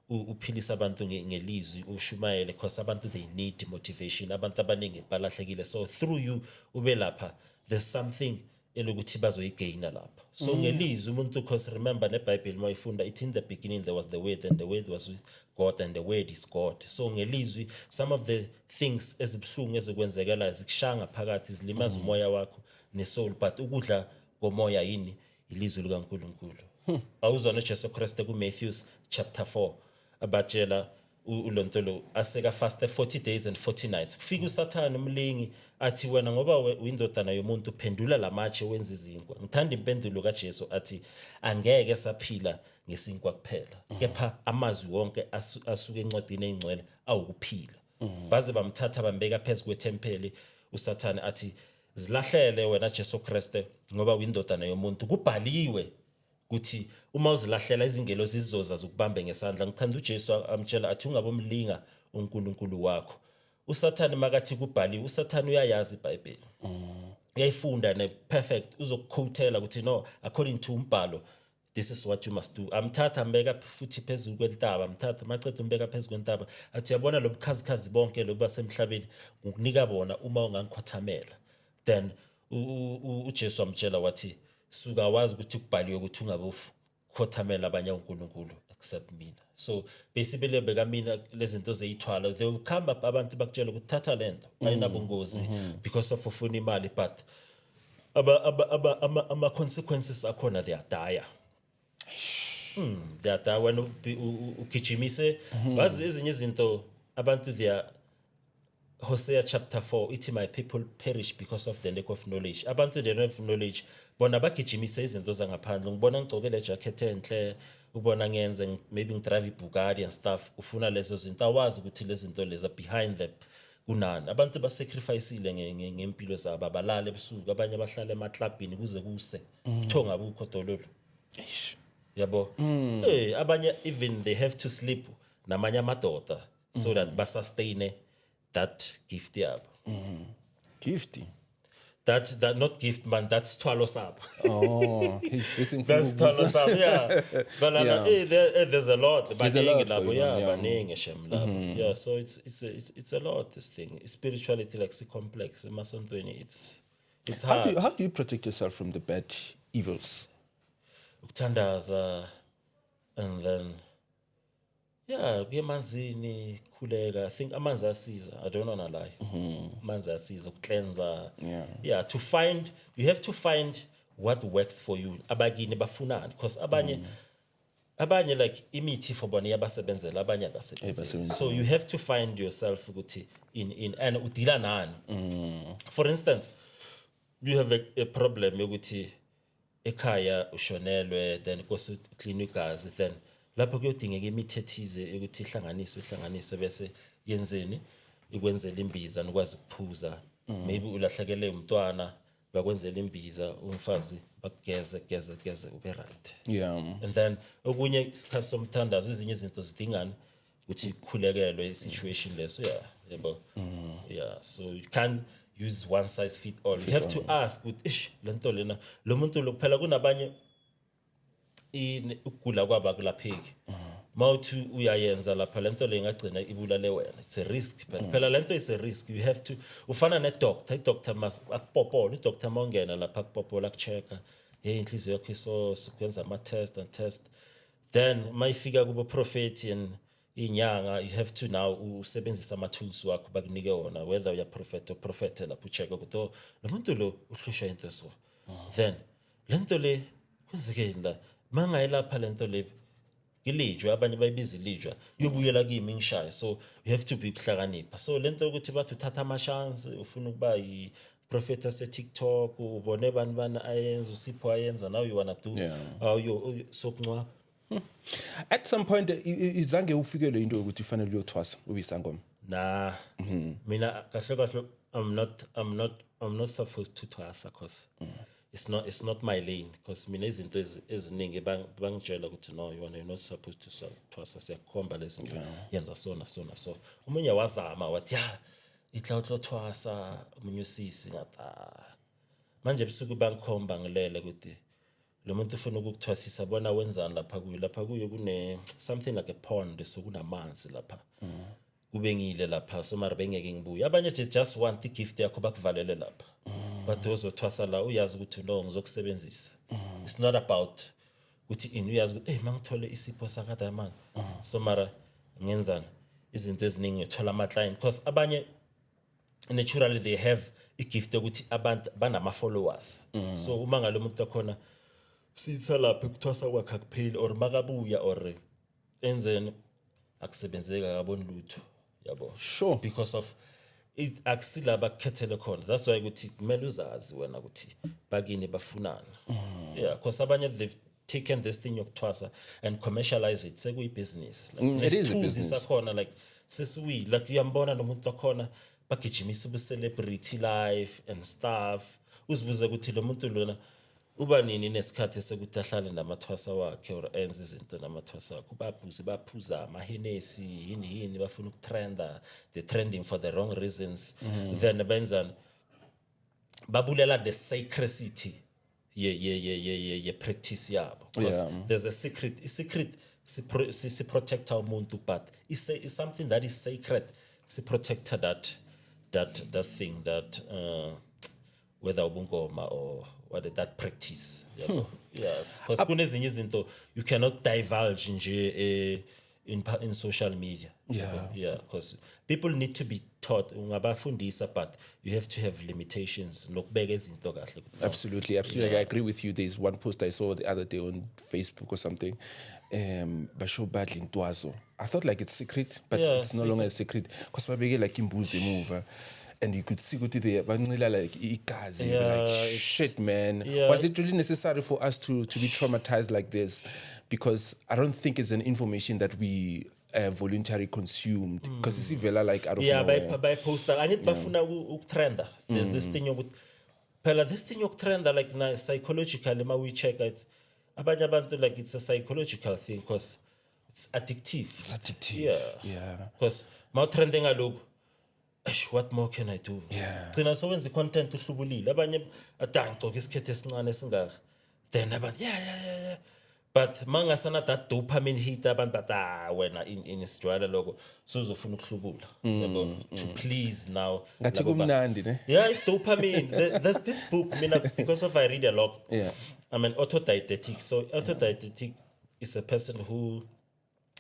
uphilisa abantu ngelizwi ushumayele because abantu they need motivation. Abantu abaningi balahlekile so through you ube lapha there's something elokuthi bazoyigaina lapha so ngelizwi umuntu because remember neBible mayifunda it in the beginning there was the word and the word was with God and the word is God. So ngelizwi some of the things ezibhlungu ezikwenzekala zikushanga phakathi zilimaza umoya wakho nesoul but ukudla komoya yini ilizwi likaNkulunkulu. Awuzona Jesu Christ ku Matthew chapter 4 abatshela ulontolo aseka fast 40 days and 40 nights kufika uSathane umlingi athi wena ngoba uyindodana yomuntu phendula lamatshe wenza izinkwa. Ngithanda impendulo kaJesu athi angeke saphila ngesinkwa kuphela kepha amazwi wonke asuke encwadini engcwele awukuphila. Baze bamthatha bambeka phezulu kwethempeli uSathane athi zilahlele wena Jesu Christ ngoba uyindodana yomuntu kubhaliwe kuthi uma uzilahlela izingelo zizoza zokubambe ngesandla. Ngithanda uJesu amtshela athi ungabomlinga uNkulunkulu wakho. uSathane makathi kubhaliwe uSathane uyayazi iBhayibheli uyayifunda ne perfect uzokuquotela ukuthi no according to umbhalo this is what you must do. Amthatha ambeka futhi phezulu kwentaba amthatha macethe umbeka phezulu kwentaba athi yabona lobukhazikhazi bonke lobasemhlabeni ngokunika bona uma ungangikhothamela. Then uJesu amtshela wathi suka wazi ukuthi kubhaliwe ukuthi ungabokhothamela abanye uNkulunkulu except mina. So basically beka mina lezinto zeyithwala they will come up abantu bakutshela ukuthi thatha lento ayinabungozi because of ufuna imali but ama consequences akhona they are dire. They are dire when ukichimise bazi ezinye izinto abantu they are Hosea chapter 4 ithi my people perish because of the lack of knowledge. Abantu they don't have knowledge bona bagijimise izinto zangaphandle. Ngibona ngicokele jacket enhle ubona ngenze maybe ngidrive iBugatti and stuff ufuna lezo zinto awazi ukuthi lezi zinto leza behind them kunani. Abantu basacrificeile ngempilo zabo abalala ebusuku abanye bahlala emaclubini kuze kuse uthonga bukho dololo yabo abanye even they have to sleep namanye amadoda so that basustain that gift yabo. Gifty that not gift man, that's twalo sap. Oh, That's twalo sap, yeah. But Yeah. there's a lot. There's a lot going on, yeah. Baningi shem labo. Yeah, so it's a lot, this thing. Spirituality like so complex. It's hard. How do you protect yourself from the bad evils? Ukuthandaza, and then kuye emanzini khuleka. I think amanzi asiza. I don't wanna lie. Amanzi asiza cleanser. Yeah, you have to find what works for you. Abagini bafunani, because abanye like imithi for bona yabasebenzela, abanye abasebenzela. So you have to find yourself ukuthi in and udila nani. For instance, you have a problem yokuthi ekhaya ushonelwe, then kose clean igazi, then lapho kuyodingeka imithi ethize ukuthi ihlanganiswe bese yenzeni ikwenzela imbiza nokwazi ukuphuza. Maybe ulahlekele umntwana bakwenzela imbiza, umfazi bakugeze ube right. Yeah. And then okunye isikhathi somthandazo izinye izinto zidingana ukuthi khulekelwe situation leso, yebo. Yeah, so you can't use one size fit all. You have to ask ukuthi lento lena lo muntu lo kuphela kunabanye ukugula kwaba kulapheki. Mawuthi uyayenza lapha lento le ingagcina ibulale wena. It's a risk. Phela lento is a risk. You have to ufana ne-doctor. I-doctor must akupopola. I-doctor mawungena lapha akupopola akuchecka. Hey, inhliziyo yakho sokwenza ama-test. Then mayifika kubo prophet and inyanga, you have to now usebenzisa ama-tools wakho bakunike wona, whether uya prophet or prophet lapho uchecka ukuthi lo muntu lo uhlushwa into so. Then lento le kwenzekeni la mangayilapha lento le ilijwa, abanye bayibiza ilijwa, yobuyela kimi ngishaye. So you have to be ukuhlakanipha. So lento ukuthi bathi uthatha ama-chance, ufuna ukuba yi-prophet ase-TikTok, ubone abantu bana ayenza, uSipho ayenza, now you wanna do sokuncwa. At some point izange ufikelwe into ukuthi ufanele uyothwasa ubisangoma. Nah. Mina kahle I'm not supposed to twasa because it's not my lane, because mina izinto eziningi bangitshela ukuthi no, you're not supposed to twasa, siyakhomba lezinto yenza so umunye wazama wathi ihlawulo twasa umunye usisi ngata manje ebusuku bangikhomba ngilele ukuthi lo muntu ufuna ukukuthwasisa bona wenzani lapha kuyo kune something like a pond, so kunamanzi lapha. Kubengile lapha, so mara bengeke ngibuye. Abanye just want the gift yakho bakuvalele lapha. But ozothwasa la uyazi ukuthi lo ngizokusebenzisa. It's not about ukuthi uyazi ukuthi mangithole isipho saka Diamond. So mara ngenzani izinto eziningi ngithola ama client, because abanye naturally they have a gift ukuthi abantu banama followers. So uma ngalo muntu akhona sitha lapha ukuthwasa kwakhe akupheli, or makabuya or enzeni akusebenzeka kaboni lutho, yabo. Sure. Because of it akusila bakhethele khona. That's why ukuthi kumele uzazi wena ukuthi bakini bafunana. Yeah, because abanye they've taken this thing yokuthwasa and commercialize it. Sekuyi business. Like it is a business. Isakhona like sisuwi like uyambona nomuntu akhona bagijimisa ubu celebrity life and stuff. Uzibuza ukuthi lo muntu lona uba nini nesikhathi sekuthi ahlale namathwasa wakhe or enze izinto namathwasa wakhe. Baphuza amahenesi yini bafuna ukutrenda, they trending for the wrong reasons. Then benzani babulela the sacredity ye practice yabo, because there's a secret si protect umuntu, but it's something that is sacred. Si protect that thing that whether ubungoma or what that practice, yeah, because kunezinye izinto you cannot divulge nje in social media. Because people need to be taught, ungabafundisa, but you have to have limitations nokubeka izinto kahle. Absolutely. I agree with you. There's one post I saw the other day on Facebook or something. Basho badly ntwazo. I thought like it's secret, but it's no longer a secret. Because babeke like imbuzi move. And you could see what they bancila like igazi, like shit, man. Was it really necessary for us to be traumatized like this? Because I don't think it's an information that we voluntarily consumed. Because it's even like out of nowhere. By poster. I need bafuna ukutrenda. There's this thing you this thing yokutrenda like na psychologically ma we check it. Abanye abantu like it's a psychological thing because it's addictive. It's addictive. Yeah. Because ma trending alog what more can I do? Yeah. Gcina sowenza content uhlubulile. Abanye ngicoko isikhethe esincane esingaka. Then abantu yeah. But mangasana that dopamine hit abantu bathi wena in Australia logo so uzofuna ukuhlubula. Yabo to please now. Ngathi kumnandi ne. Yeah, it's dopamine. There's this book because I read a lot. Yeah. I'm an autodidactic. So autodidactic is a person who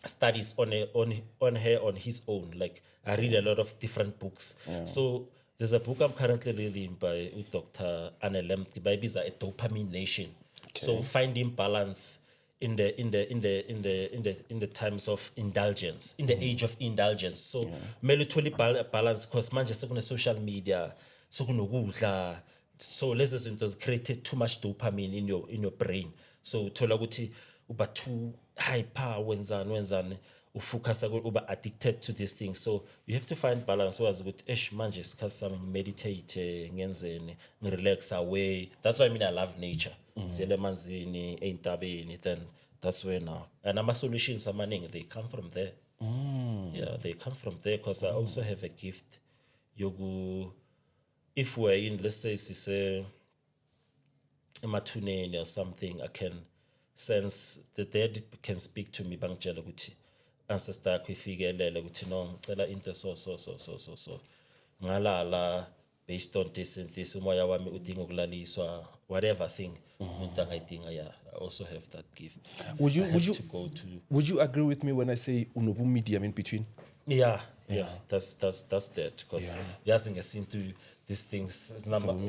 studies on his own. Like I read a lot of different books. So there's a book I'm currently reading by Dr. Anne Lemke by Biza, A Dopamine Nation. So finding balance in the times of indulgence, in the age of indulgence. So melutoli balance because manje sekune social media, sekunokudla. So lezi zinto created too much dopamine in your brain. So thola ukuthi uba too hyper wenzani ufocus uba addicted to these things. So you have to find balance wazi ukuthi manje isikhathi sami ngimeditate ngenzeni ngirelax away. That's why I love nature. Siyele emanzini eintabeni then that's where now. And ama solutions amaningi they come from there. Yeah, they come from there because I also have a gift yogu. If we're in, let's say, emathuneni or something, I can sense the dead can speak to me. Bangitshela ukuthi ancestor yakho ifikelele ukuthi no ngicela into so ngalala based on this and this umoya wami udinga ukulaliswa whatever thing umuntu angayidinga. Yeah, I also have that gift. Would you agree with me when I say unobu medium in between? Yeah, that's that because yazi ngesintu these things number but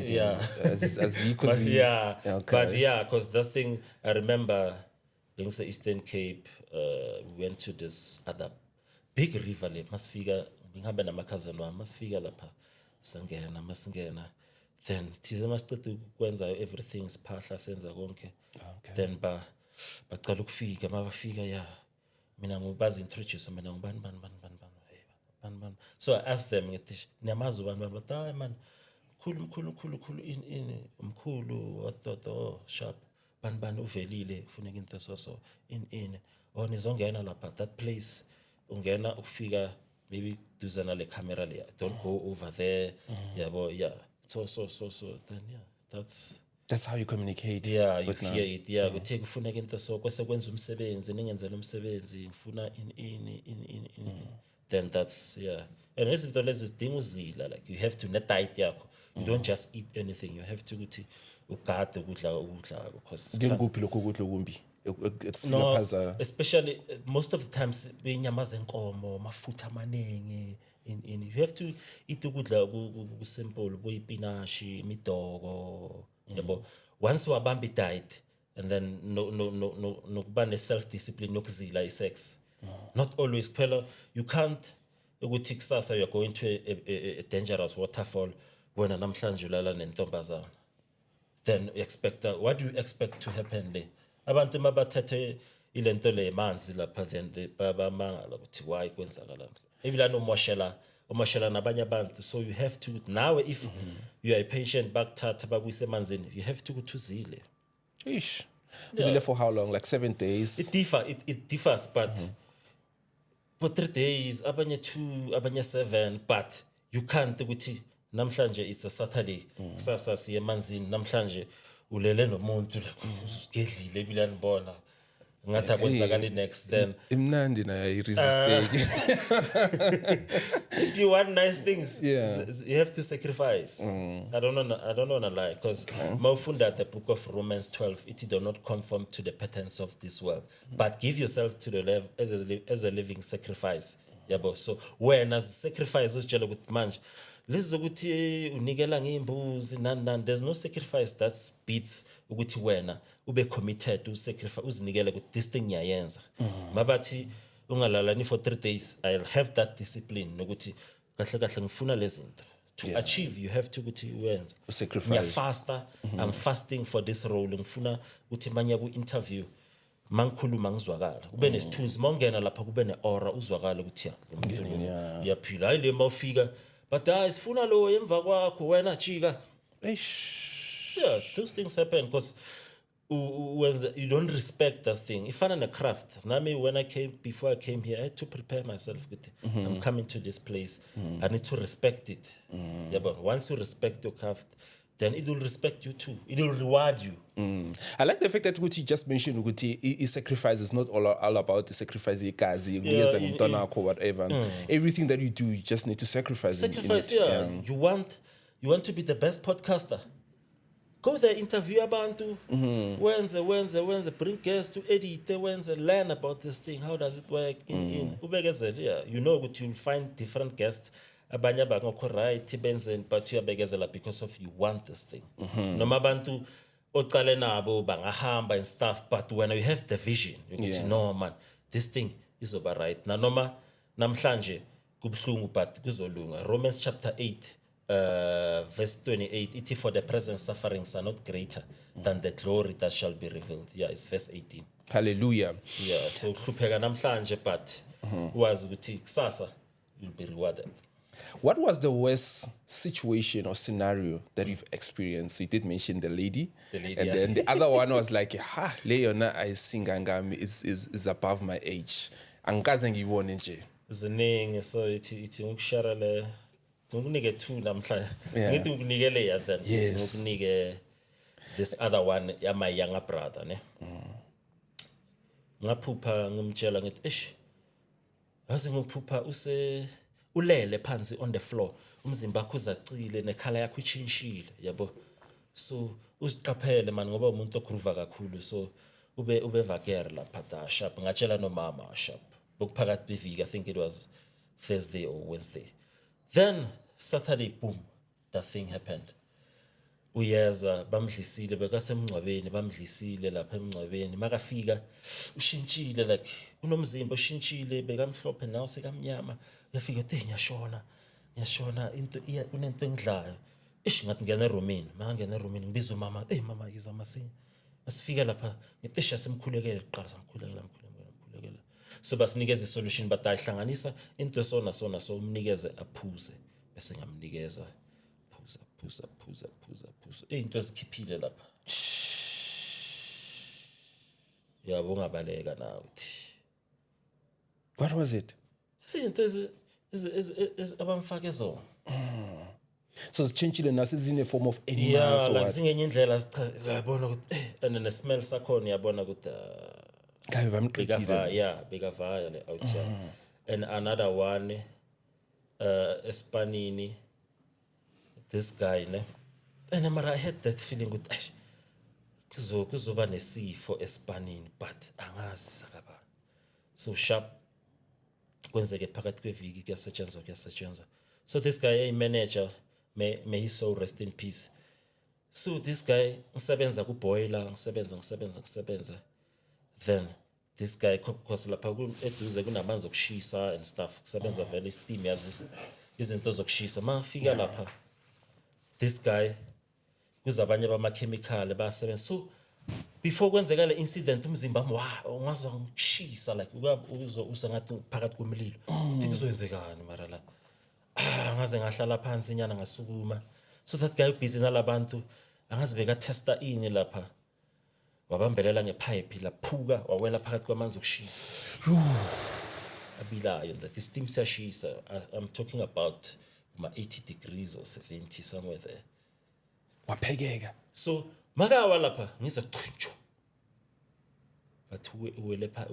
because that thing I remember being the Eastern Cape, we went to this other big river le masifika ngihambe namakhazana wami masifika lapha masingena then thize masicede ukwenza everything siphahla senza konke then baqala ukufika mabafika mina ngobazi introduce mina ngubani bani. So I asked them ngithi niyamazi ubani bathi hayi man khulu in umkhulu ototo sharp bani uvelile ufuneka into so in nizongena lapha that place ungena ukufika maybe duzana le camera le don't go over there yabo so then that's how you communicate. Yeah, you hear it. Yeah, kuthi kufuneka into so kwese kwenza umsebenzi ningenzela umsebenzi ngifuna in then that's and izinto lezi zidinga uzila like you have to net yakho. You don't just eat anything. You have to ukuthi ugade ukudla because ngikuphi lokho ukudla okumbi especially most of the times benyama zenkomo mafutha amaningi in you have to eat ukudla simple boyipinashi imidoko yabo once wabamba diet and then no kuba ne self discipline nokuzila isex not always phela you can't ukuthi kusasa you're going to a dangerous waterfall wena namhlanje ulala nentombazana then what do you expect to happen le abantu mabathethe ilento le emanzi lapha then babamangala ukuthi why kwenzakalana ebilana umoshela nabanye abantu. So you have to now if you are a patient bakuthatha bakuyise emanzini you have to kuthuzile. Ish. Zile for how long? Like 7 days? It differs but for 3 days abanye 2 abanye 7 but you can't ukuthi namhlanje it's a Saturday kusasa siye emanzini namhlanje ulele nomuntu ngedlile ebilani bona ngathi akwenzakala next then imnandi na resisteki. If you want nice things you have to sacrifice. I don't know lie because mawufunda the book of Romans 12 it do not conform to the patterns of this world but give yourself to the level as a living sacrifice yabo. So when as sacrifice usitshela ukuthi manje lezokuthi unikela ngeimbuzi nani there's no sacrifice that beats ukuthi wena ube committed to sacrifice uzinikele ukuthi this thing ngiyayenza mabathi ungalalani for 3 days I'll have that discipline nokuthi kahle ngifuna lezinto to achieve you have to ukuthi uyenza sacrifice faster. I'm fasting for this role ngifuna ukuthi manje ku interview mangikhuluma ngizwakala kube nesithunzi mawungena lapha kube neaura uzwakala ukuthi yaphila hayi le mawufika but sifuna lo emva kwakho wena jika. Eish. Yeah, those things happen because you don't respect that thing. If I'm in a craft, before I came here, I had to prepare myself with I'm coming to this place. I need to respect it. Yeah, but once you respect your craft, then it will respect you too. It will reward you. I like the fact that what you just mentioned, Guti, sacrifice is not all about the sacrifice, whatever. Everything that you do, you just need to sacrifice. Sacrifice, yeah. You want to be the best podcaster. Go there, interview abantu. Wenze, bring guests to edit, learn about this thing. How does it work? Yeah. You know what you'll find different guests. Abanye right, but you are because of you want this thing. Noma abantu oqale nabo bangahamba and stuff, but when you have the vision, you get no man, this thing is over right. Na noma namhlanje kubhlungu but kuzolunga. Romans chapter 8. Verse 28, it is for the present sufferings are not greater than the glory that shall be revealed. Yeah, it's verse 18. Hallelujah. Yeah, so hlupheka namhlanje but wazi ukuthi kusasa you'll be rewarded. What was the worst situation or scenario that you've experienced? You did mention the lady and then the other one was like, Leona, I sing angami is above my age. Angikaze ngibone nje. Ziningi, so it's ngikushare le ngikunike two namhlanje ngithi ngikunikele ya then ngikunike this other one ya my younger brother ne ngaphupha ngimtshela ngithi yazi ngiphupha ulele phansi on the floor umzimba wakho uzacile nekhala yakho ichinshile yabo so uziqaphele man ngoba umuntu ogroova kakhulu so ube vakere lapha sharp ngatshela nomama sharp bokuphakathi beviki I think it was Thursday or Wednesday. Then Saturday, boom, that thing happened. Uyeza bamdlisile bekasemncwabeni bamdlisile lapha emncwabeni makafika ushintshile like unomzimba ushintshile bekamhlophe nawo sekamnyama yafika ethi ngiyashona into kunento engidlayo ngathi ngene roomini mangene roomini ngibiza umama mama yiza masifika lapha ngithi yasemkhulekele kuqala samkhulekela so basinikeza isolution but ayihlanganisa into sona so umnikeze aphuze bese ngamnikeza phuza into ezikhiphile lapha yabo ngabaleka nawe what was it izinto ez abamfake zona so zitshintshile nasezine form of animals or like zingenye indlela yabona ukuthi and the smell sakhona yabona ukuthi Begavaya le out here. And another one Espanini this guy ne and I had that feeling with kuzoba nesifo Espanini but angazi sakaba so sharp kwenzeke phakathi kweviki kuyasetshenzwa so this guy a manager may his soul rest in peace so this guy ngisebenza ku boiler ngisebenza then this guy because lapha eduze kunamanzi okushisa and stuff kusebenza vele steam yazi izinto zokushisa mafika lapha this guy kuzabanye bama chemical basebenza so before kwenzeka le incident umzimba ungazwa ngishisa like usangathi phakathi komlilo uthi kuzoyenzekani mara la ngaze ngahlala phansi nyana ngasukuma so that guy busy nalabantu angazi beka testa ini lapha wabambelela ngepipe laphuka wawela phakathi kwamanzi okushisa abilayo that the steam sashisa I'm talking about 80 degrees or 70 somewhere there waphekeka so makawa lapha ngize chunchu but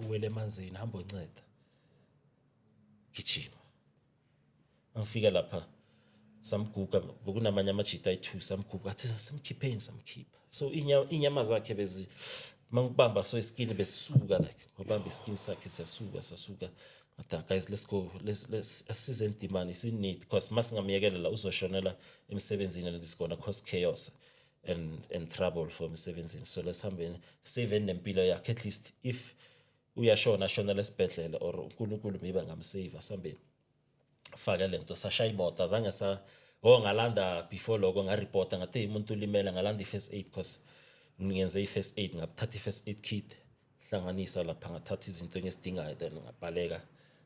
uwele emanzini hamba unceda gijima angifika lapha samguga bokunamanye amajita ayi2 samguga athi simkhipheni samkhipha so inyama zakhe bezi mangibamba so iskin besisuka like ngibamba iskin sakhe sasuka guys let's go let's season demand is in need because masingamiyekela la uzoshonela emsebenzini and it's going to cause chaos and trouble for emsebenzini so let's hambe save nempilo yakhe at least if uyashona shonela esibhedlela or uNkulunkulu maybe ngamsave asambeni faka lento sashaya imoto azange ngalanda before logo ngareporta ngathi umuntu ulimele ngalanda i-first aid because ngiyenze i-first aid ngaphatha i-first aid kit hlanganisa lapha ngathatha izinto ngesidingayo then ngabhaleka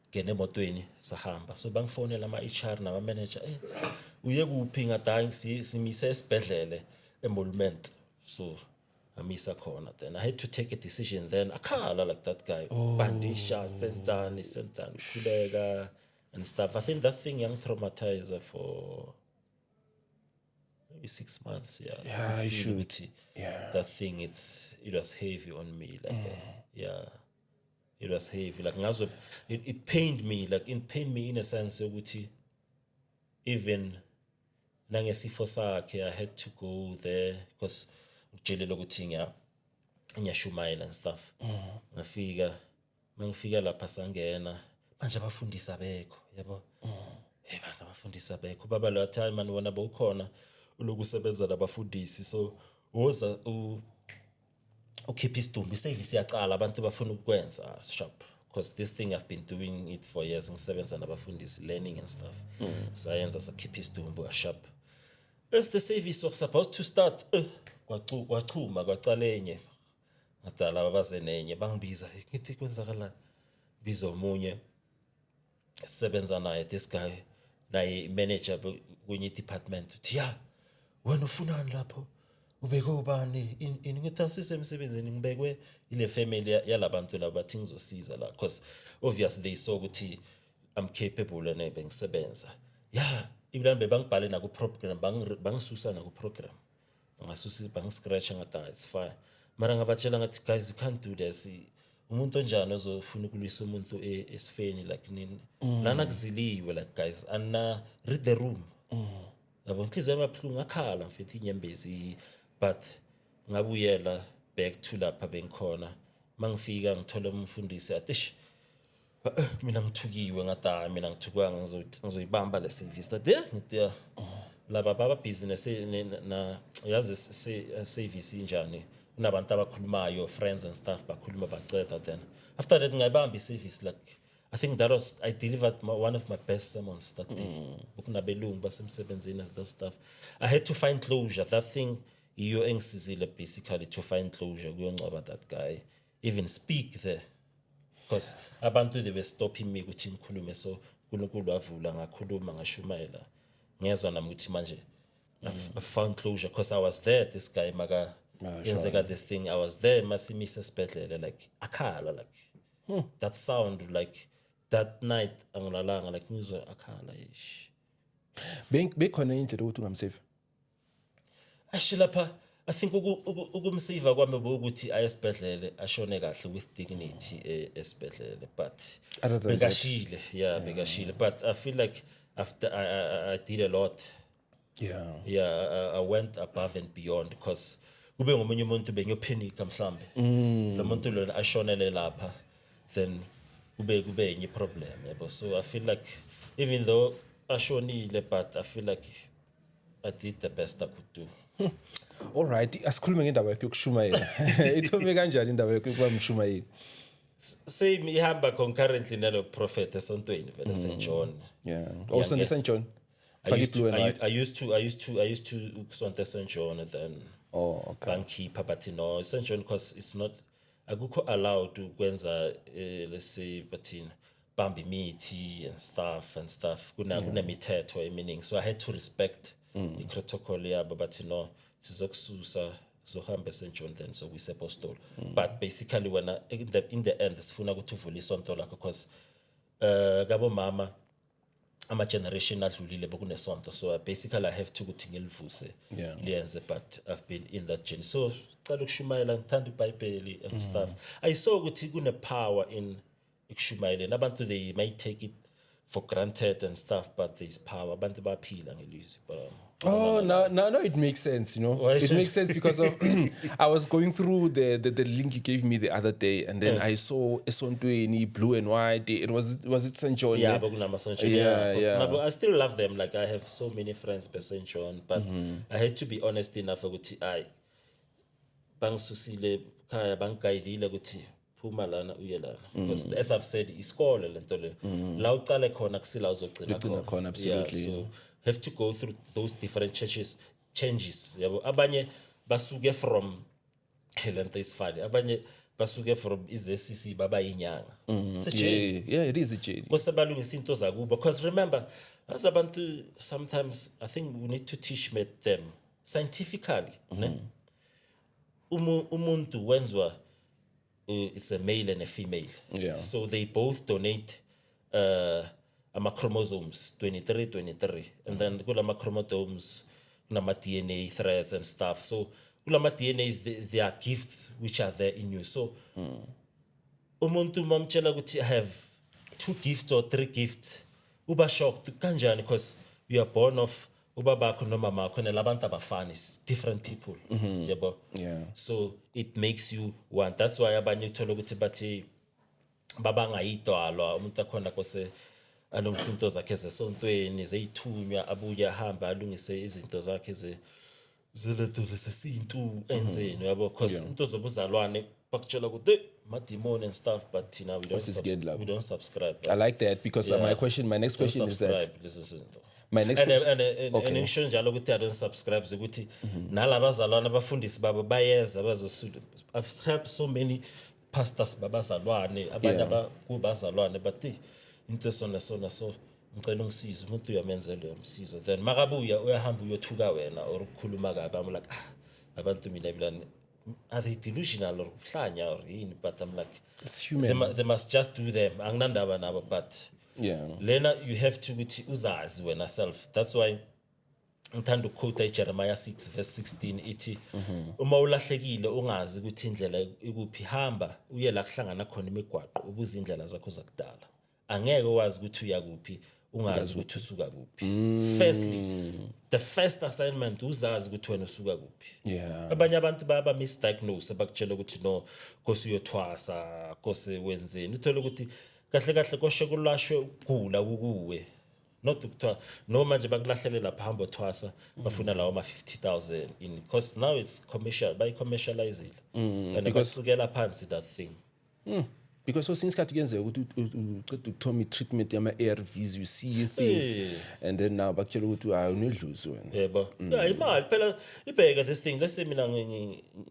ngene emotweni sahamba so bangifonela ama-HR nama manager uye kuphi ngathi simise esibhedlele emolument so Amisa corner. Then I had to take a decision. Then akhala like that guy, bandisha, sentani, kulega, and stuff. I think that thing young traumatized her for maybe 6 months. Yeah, Yeah, I should. That thing, it was heavy on me. Like, yeah, it was heavy. Like, it pained me. Like, it pained me in a sense. Even nangesifo sakhe, I had to go there because ujelela ukuthi ngiyashumayela and stuff. Ngafika lapha sangena manje abafundisi abekho yabo. Bana abafundisi abekho baba lo time man wona bawukhona ulokusebenza labafundisi so woza ukhipha isidumbu service yaqala abantu bafuna ukwenza sharp because this thing I've been doing it for years ngisebenza nabafundisi learning and stuff. Sayenza sakhipha isidumbu sharp. As the service was supposed to start, kwachuma kwacala enye. Ngadala babazenenye bangibiza ngithi kwenzakala biza omunye sebenza naye this guy naye manager kwenye department uthi ya wena ufunani lapho ubeke ubani ngithi asisemsebenzini ngibekwe ile family yalabantu labathi ngizosiza la because obviously they saw ukuthi I'm capable and bengisebenza ya iblan bebangibhale na ku program bangisusa na ku program ngasusi bangiscratch ngata it's fine mara ngabatshela ngathi guys you can't do this umuntu onjani ozofuna ukulwisa umuntu esifeni like nini lana kuziliwe like guys ana read the room yabo inhliziyo yamaphlungu ngakhala mfethu inyembezi but ngabuyela back to lapha bengikhona mangifika ngithola umfundisi atish mina ngithukiwe ngata mina ngithukanga ngizoyibamba le service that ngithi laba baba business na yazi service injani kunabantu abakhulumayo friends and stuff bakhuluma baceda then after that ngayibamba service like I think I delivered one of my best sermons that day ukunabelungu basemsebenzini that stuff I had to find closure that thing iyo engisizile basically to find closure kuyongcoba that guy even speak there because abantu they were stopping me ukuthi ngikhulume so uNkulunkulu wavula ngakhuluma ngashumayela ngezwe nami ukuthi manje I found closure because I was there this guy maka yenzeka this thing I was there masimisa esibhedlela like akhala like that sound like that night angilalanga like ngizwe akhala ish bekhona indlela ukuthi ungamsave ashilapha I think ukumsave kwami ukuthi ayesibhedlela ashone kahle with dignity esibhedlela but bekashile bekashile but I feel like after I did a lot I went above and beyond because kube ngomunye umuntu bengiyophenika mhlambe lo muntu lo ashonele lapha then kube enye problem yabo so I feel like even though ashonile but I feel like I did the best I could do. All right, asikhulume ngendaba yakho yokushumayela. Ithome kanjani indaba yakho yokuba mshumayeli? Same ihamba concurrently nalo prophet esontweni vele St John. Yeah. Also in St John. I used to ukusonta St John and then bankipa but St John because it's not akukho allowed to kwenza let's say bathina bambi mithi and stuff kunemithetho eminingi so I had to respect the protocol yabo but sizokususa zohambe St John then so we supposed to but basically when in the end sifuna ukuthi uvule isonto lakho because gabo mama ama generation adlulile bokunesonto so basically I have to ukuthi ngilivuse liyenze but I've been in that journey so cala ukushumayela ngithanda iBhayibheli and stuff I saw ukuthi kune power in ukushumayela abantu they might take it for granted and stuff but there's power abantu baphila ngelizwi but no, it makes sense, you know. It makes sense because of I was going through the link you gave me the other day, and then I saw Esontweni, blue and white. It was it St John? Yeah, yeah. I still love them. Like I have so many friends by St John, but I had to be honest enough ukuthi bang susile kaya bang guidile ukuthi phuma lana uye lana because as I've said isikole lento le la uqale khona kusila uzogcina khona absolutely. So have to go through those different changes yabo abanye basuke from lento is funny abanye basuke from izSCC baba inyanga it's a change yeah it is a change kusebalungisa into zakubo because remember as abantu sometimes I think we need to teach them scientifically ne umuntu wenzwa it's a male and a female. Yeah. So they both donate ama chromosomes 23 and then kulama chromosomes kunama DNA threads and stuff. So kulama DNAs they are gifts which are there in you. So umuntu mamtshela ukuthi I have 2 gifts or 3 gifts uba shocked kanjani because you are born of ubabakho nomama wakho nelabantu abafani different people yabo. Yeah. So it makes you want. That's why abanye uthola ukuthi bathi babangayidwalwa umuntu akhona kose alungise into zakhe zesontweni zeyithunywa abuye ahamba alungise izinto zakhe zilethe sesintu enzeni yabo because into zobuzalwane bakutshela ukuthi mademon and stuff but you know we don't subscribe. I like that because my next question is that my next and ngisho njalo ukuthi I don't subscribe ukuthi nalabazalwana abafundisi babo bayeza bazosuda. I've helped so many pastors babazalwane abanye abakubazalwane but into sona so ngicela ungisize umuntu uyamenzela umsizo then makabuya uyahamba uyothuka wena or ukukhuluma kabi I'm like abantu mina bilani are they delusional or kuhlanya or yini but I'm like it's human. They must just do them anginandaba nabo but lena you have to ukuthi uzazi wena self. That's why ngithanda ukuquote Jeremiah 6:16 ithi uma ulahlekile ungazi ukuthi indlela ikuphi hamba uye la kuhlangana khona imigwaqo ubuza indlela zakho zakudala angeke wazi ukuthi uya kuphi ungazi ukuthi usuka kuphi. Firstly the first assignment uzazi ukuthi wena usuka kuphi. Abanye abantu baba misdiagnose bakutshela ukuthi no kose uyothwasa kose wenzeni uthola ukuthi kahle koshe kulashwe ukugula kukuwe not ukuthiwa no manje bakulahlele lapha hamba thwasa bafuna lawo ama 50,000 in because now it's commercial by commercialized and basukela phansi that thing because so since kuyenzeka ukuthi uqeda ukuthola treatment yama ARVs you see things and then now bakutshela ukuthi unedluzi wena yebo imali phela ibheka this thing let's say mina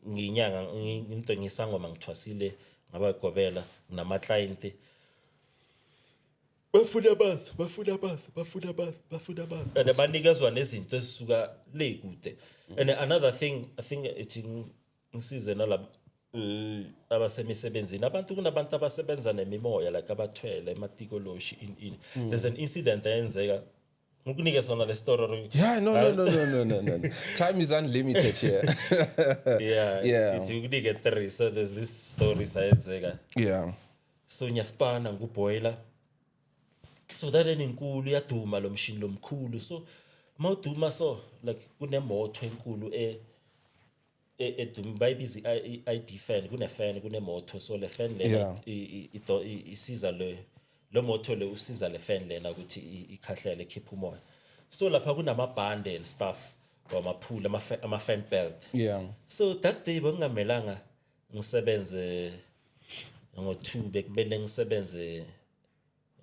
nginyanga into ngisangoma ngithwasile ngabagobela nama client bafuna bath and abanikezwa nezinto ezisuka le kude. And another thing I think it's ngisize nalabo abasemisebenzini abantu kunabantu abasebenza nemimoya like abathwele ematikoloshi in there's an incident eyenzeka ngokunika sona le story. No. Time is unlimited here. It's ukunike 3 so there's this story sayenzeka so nyaspana nguboiler so that enkulu yaduma lo machine lomkhulu so mawuduma so like kunemoto enkulu eduma bayibizi ID fan fan kunemoto so le fan lena isiza lo moto le usiza le fan lena ukuthi ikhahlele ikhipha umoya so lapha kunamabhande and stuff wamaphula ama fan belt so that day bengamelanga ngisebenze ngo2 bekumele ngisebenze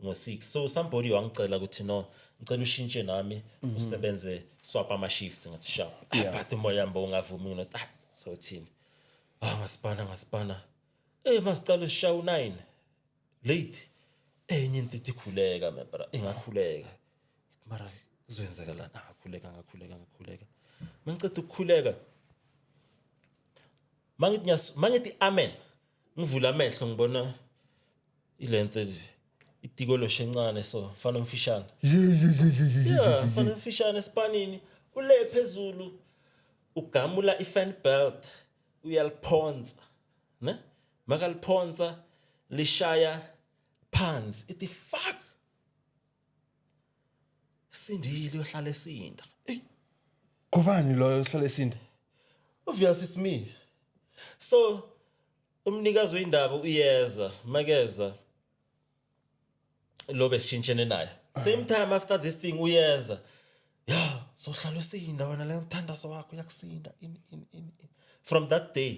ngo6 so somebody wangicela ukuthi no ngicela ushintshe nami usebenze swap ama shifts ngathi sharp but umoya mbo ungavumi nginothi so thini ngaspana masicala ushawu 9 late enye into ikhuleka mara ingakhuleka mara kuzwenzeka la ngakhuleka mangicela ukukhuleka mangithi amen ngivula amehlo ngibona ilento itikolo shencane so mfana mfishane mfana mfishane spanini ule phezulu ugamula ifan belt uyaliphonza ne makaliphonza lishaya phansi ithi fuck sindile uhlala esinda kubani lo uhlala esinda obviously it's me so umnikazi wendaba uyeza makeza lo besishintshene naye same time after this thing uyeza so hlala usinda wena le mthandazo wakho yakusinda in from that day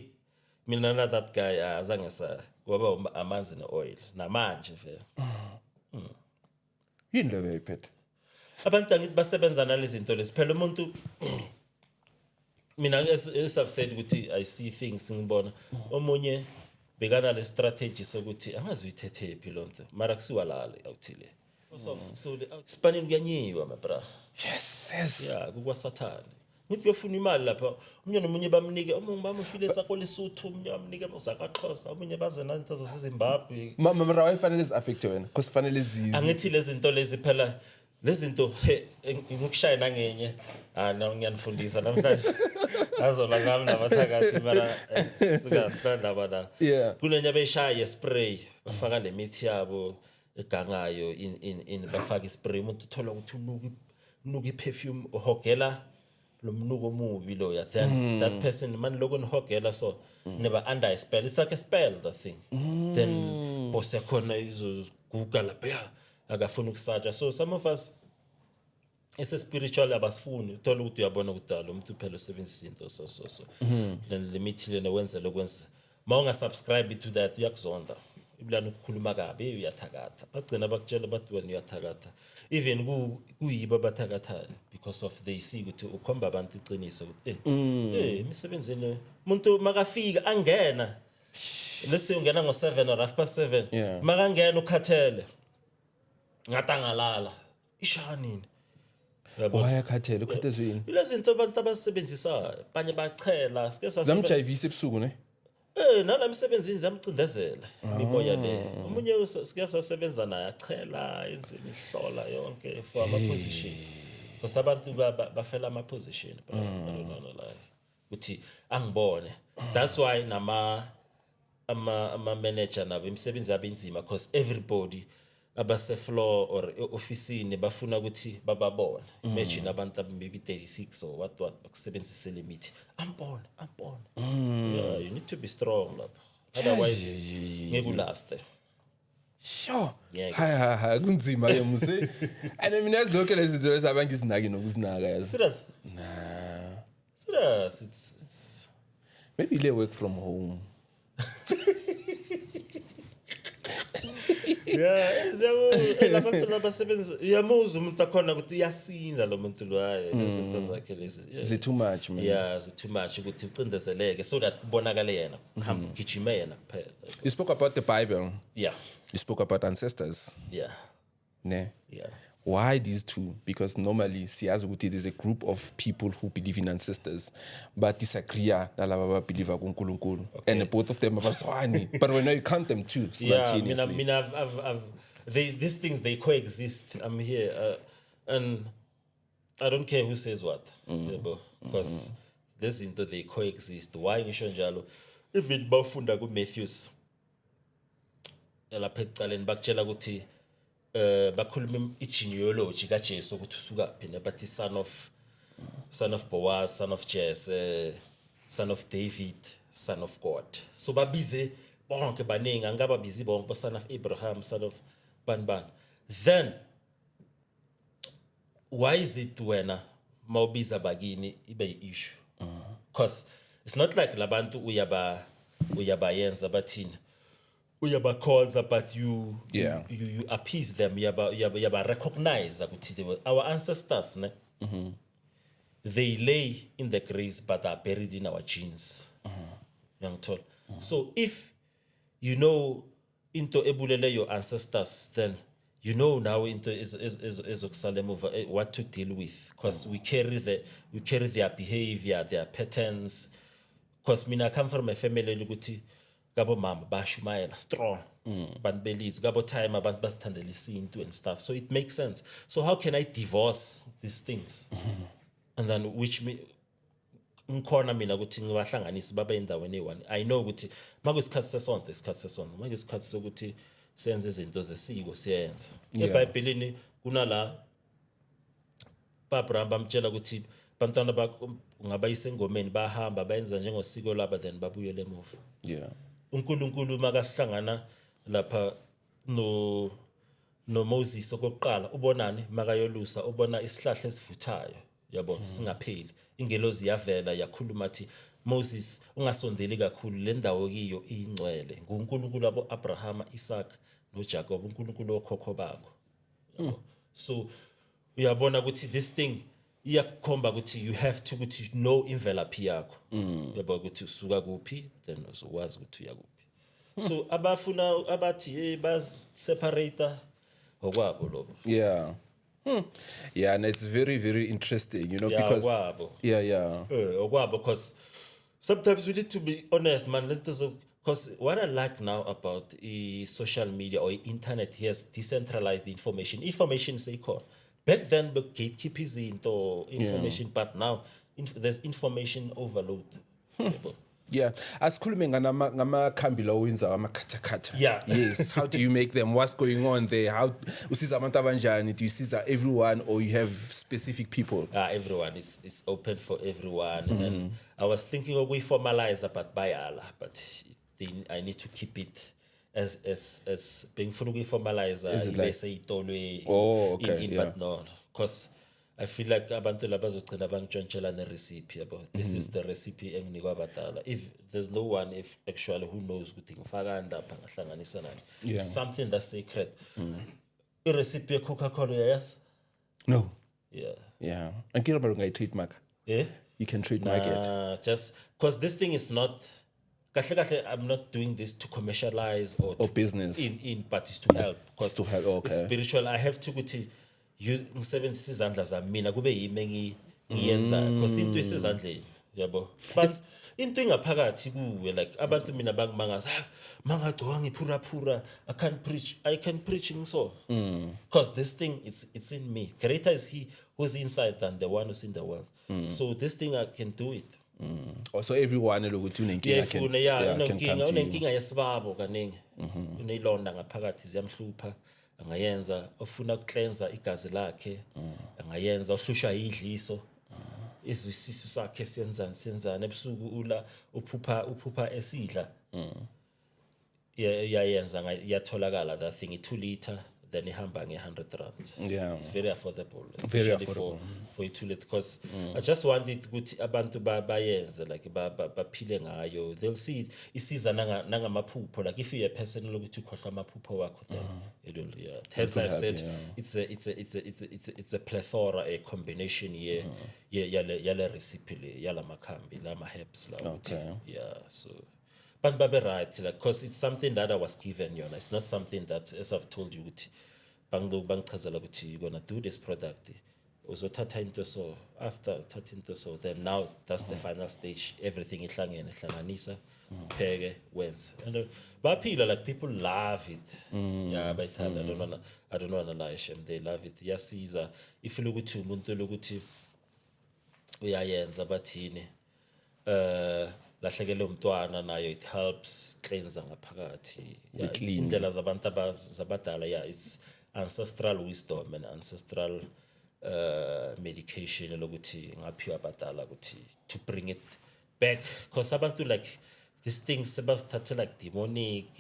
mina na that guy azange sa kwaba amanzi neoil namanje vele yini lo beyiphethe abantu angithi basebenza nalezi zinto lesiphela umuntu mina as I've said ukuthi I see things ngibona omunye bekana le strategy sokuthi angazi uyithethe phi lonto mara kusiwa lale awuthile so spanning kuyanyiwa my bra yes kukwa Sathane ngithi uyofuna imali lapha umunye nomunye bamnike omunye bamufile sakho lesuthu umunye bamnike bosakaXhosa umunye baze nanto zaseZimbabwe mara wayifanele zi-affect wena because fanele angithi lezi zinto lezi phela lezi zinto ngikushaya nangenye ngiyanifundisa namhlanje azola ngami nabathakathi mara sika bana kunenye beshaya spray bafaka le mithi yabo egangayo in bafaka ispray umuntu uthola ukuthi unuka perfume uhogela lo mnuko omubi lo ya then that person man logo nihogela so never under a spell it's like a spell the thing then boss yakhona izoguga lapha akafuna ukusaja so some of us ese spiritual abasifuni uthola ukuthi uyabona ukudala umuntu phela usebenzisa into so then limit lena wenza lokwenza mawunga subscribe to that uyakuzonda ibilana ukukhuluma kabi uyathakatha bagcina bakutshela bathi wena uyathakatha even kuyiba bathakatha because of they see ukuthi ukhomba abantu iqiniso ukuthi emisebenzeni umuntu makafika angena lesi ungena ngo7 or 7:30 makangena ukhathele ngatangalala ishanini wayakhathela ukhathezweni lezi zinto abantu abasebenzisa abanye bachela sike zamjayivisa ebusuku ne nala emsebenzini zamcindezela imiboya le umunye sike sasebenza naye achela enzima ihlola yonke for ama position because abantu bafela ama position no la uthi angibone that's why ama manager nabo imisebenzi yabenzima because everybody abase floor or office bafuna ukuthi bababone imagine abantu maybe 36 or what bakusebenzisa limit ambona yeah you need to be strong lapha otherwise ngekulast sure ha kunzima ke mse and mina yazilokho lezi zinto ezabangizinaki nokuzinaka yazi serious it's maybe they work from home labantu labasebenza uyamuza umuntu akhona ukuthi uyasinda lo muntu lo hayi izinto zakhe lezi is it too much man is too much ukuthi ucindezeleke so that kubonakala yena kuhamba ugijima yena kuphela you spoke about the Bible you spoke about ancestors why these two because normally siyazi ukuthi there's a group of people who believe in ancestors but disagree nalabo believe kuNkulunkulu and both of them abaswani but when you count them too simultaneously I've these things they coexist I'm here and I don't care who says what because this into they coexist why ngisho njalo even bafunda ku Matthews lapha ecaleni bakutshela ukuthi bakhuluma igenealogy kaJesu ukuthi usuka phi nebathi son of Boaz son of Jesse son of David son of God so babize bonke baningi angaba busy bonke son of Abraham son of ban then why is it wena mawubiza bakini ibe issue because it's not like labantu uyabayenza bathina uyabakhoza but you appease them uyaba recognize ukuthi they were our ancestors ne they lay in the graves but are buried in our genes yangithola so if you know into ebulele your ancestors then you know now into is okusalemova what to deal with because we carry their behavior their patterns because mina come from a family ukuthi gabo mama bashumayela strong bantu belizwe gabo time abantu basithandela isintu and stuff so it makes sense so how can I divorce these things and then which me ngikhona mina ukuthi ngibahlanganise babe endaweni eyi-one I know ukuthi makuyisikhathi sesonto makuyisikhathi sokuthi senze izinto zesiko siyenza eBhayibhelini kunala Abraham bamtshela ukuthi bantwana bakho ungabayisa engomeni bahamba bayenza njengosiko laba then babuyele emuva uNkulunkulu makahlangana lapha no Moses okokuqala ubonani makayolusa ubona isihlahla esivuthayo yabo singapheli ingelozi yavela yakhuluma athi Moses ungasondeli kakhulu le ndawo kiyo ingcwele nguNkulunkulu abo Abraham Isaac noJacob uNkulunkulu okhokho bakho so uyabona ukuthi this thing iyakukhomba ukuthi you have to ukuthi know imvelaphi yakho yabo ukuthi usuka kuphi then uzokwazi ukuthi uyakuphi so abafuna abathi bas separate okwabo lokho Yeah, and it's very, very interesting, Yeah, because wabo. yeah. Because sometimes we need to be honest, man. Because what I like now about social media or internet, he has decentralized information. Information is equal. Back then, the gatekeep is into information, but now there's information overload. Yabo. Yeah, asikhulume ngamakhambi lawo wenza amakhathakhatha. Yeah. Yes, how do you make them? What's going on there? How usiza abantu abanjani? Do you siza everyone or you have specific people? Everyone is open for everyone. And I was thinking of we formalize about bayala, but I need to keep it as being fully formalized. Is it like- Say it Oh, okay, yeah. but no, because I feel like abantu labazogcina bangitshontshela ne-recipe yabo. This is the recipe enginikwa abadala. If there's no one if actually who knows ukuthi ngifaka lapha ngahlanganisa nani. Yeah. It's something that's sacred. I-recipe ye-Coca-Cola yes? No. Yeah. And kira baru ngai trademark. Yeah. You can trademark it. Just because this thing is not kahle, I'm not doing this to commercialize or to business. but it's to help. It's to help, okay. It's spiritual. I have to go to ngisebenzisa izandla zami mina kube yimi ngiyenza because into isezandleni yabo. But into engaphakathi kuwe like abantu mina bangimangaza mangagcoka ngiphura I can preach so because this thing it's in me. Greater is he who's inside than the one who's in the world. So this thing I can do it. Also everyone lokuthi unenkinga can come to you. Unenkinga yesibabo kaningi. Uneyilonda ngaphakathi ziyamhlupha. Angayenza ofuna ukucleansa igazi lakhe. Angayenza ohlushwa idliso. Izisiso sakhe siyenzana ebusuku uphupha esidla. Yayenza yatholakala that thing 2 liter then ihamba nge100 rand. Yeah. It's very affordable, Very especially affordable. for you to let because I just wanted ukuthi abantu bayenze like baphile ngayo. They'll see isiza nangamaphupho like if you're a person lokuthi ukhohlwa amaphupho wakho then it will hence I've said it's a plethora, a combination yale recipe yala makhambi lama herbs la Okay. yeah so but babe right like because it's something that I was given it's not something that as I've told you ukuthi bangichazela ukuthi you're gonna do this product uzothatha into so after thatha into so then now that's the final stage everything ihlanganisa pheke wenze and baphila like people love it yeah bayithanda I don't wanna lie Shem they love it yasiza if lokuthi umuntu lokuthi uyayenza bathini lahlekele umntwana nayo it helps cleanse ngaphakathi indlela zabantu zabadala it's ancestral wisdom and ancestral medication lokuthi ngaphiwa abadala ukuthi to bring it back because abantu like these things sebasithathe like demonic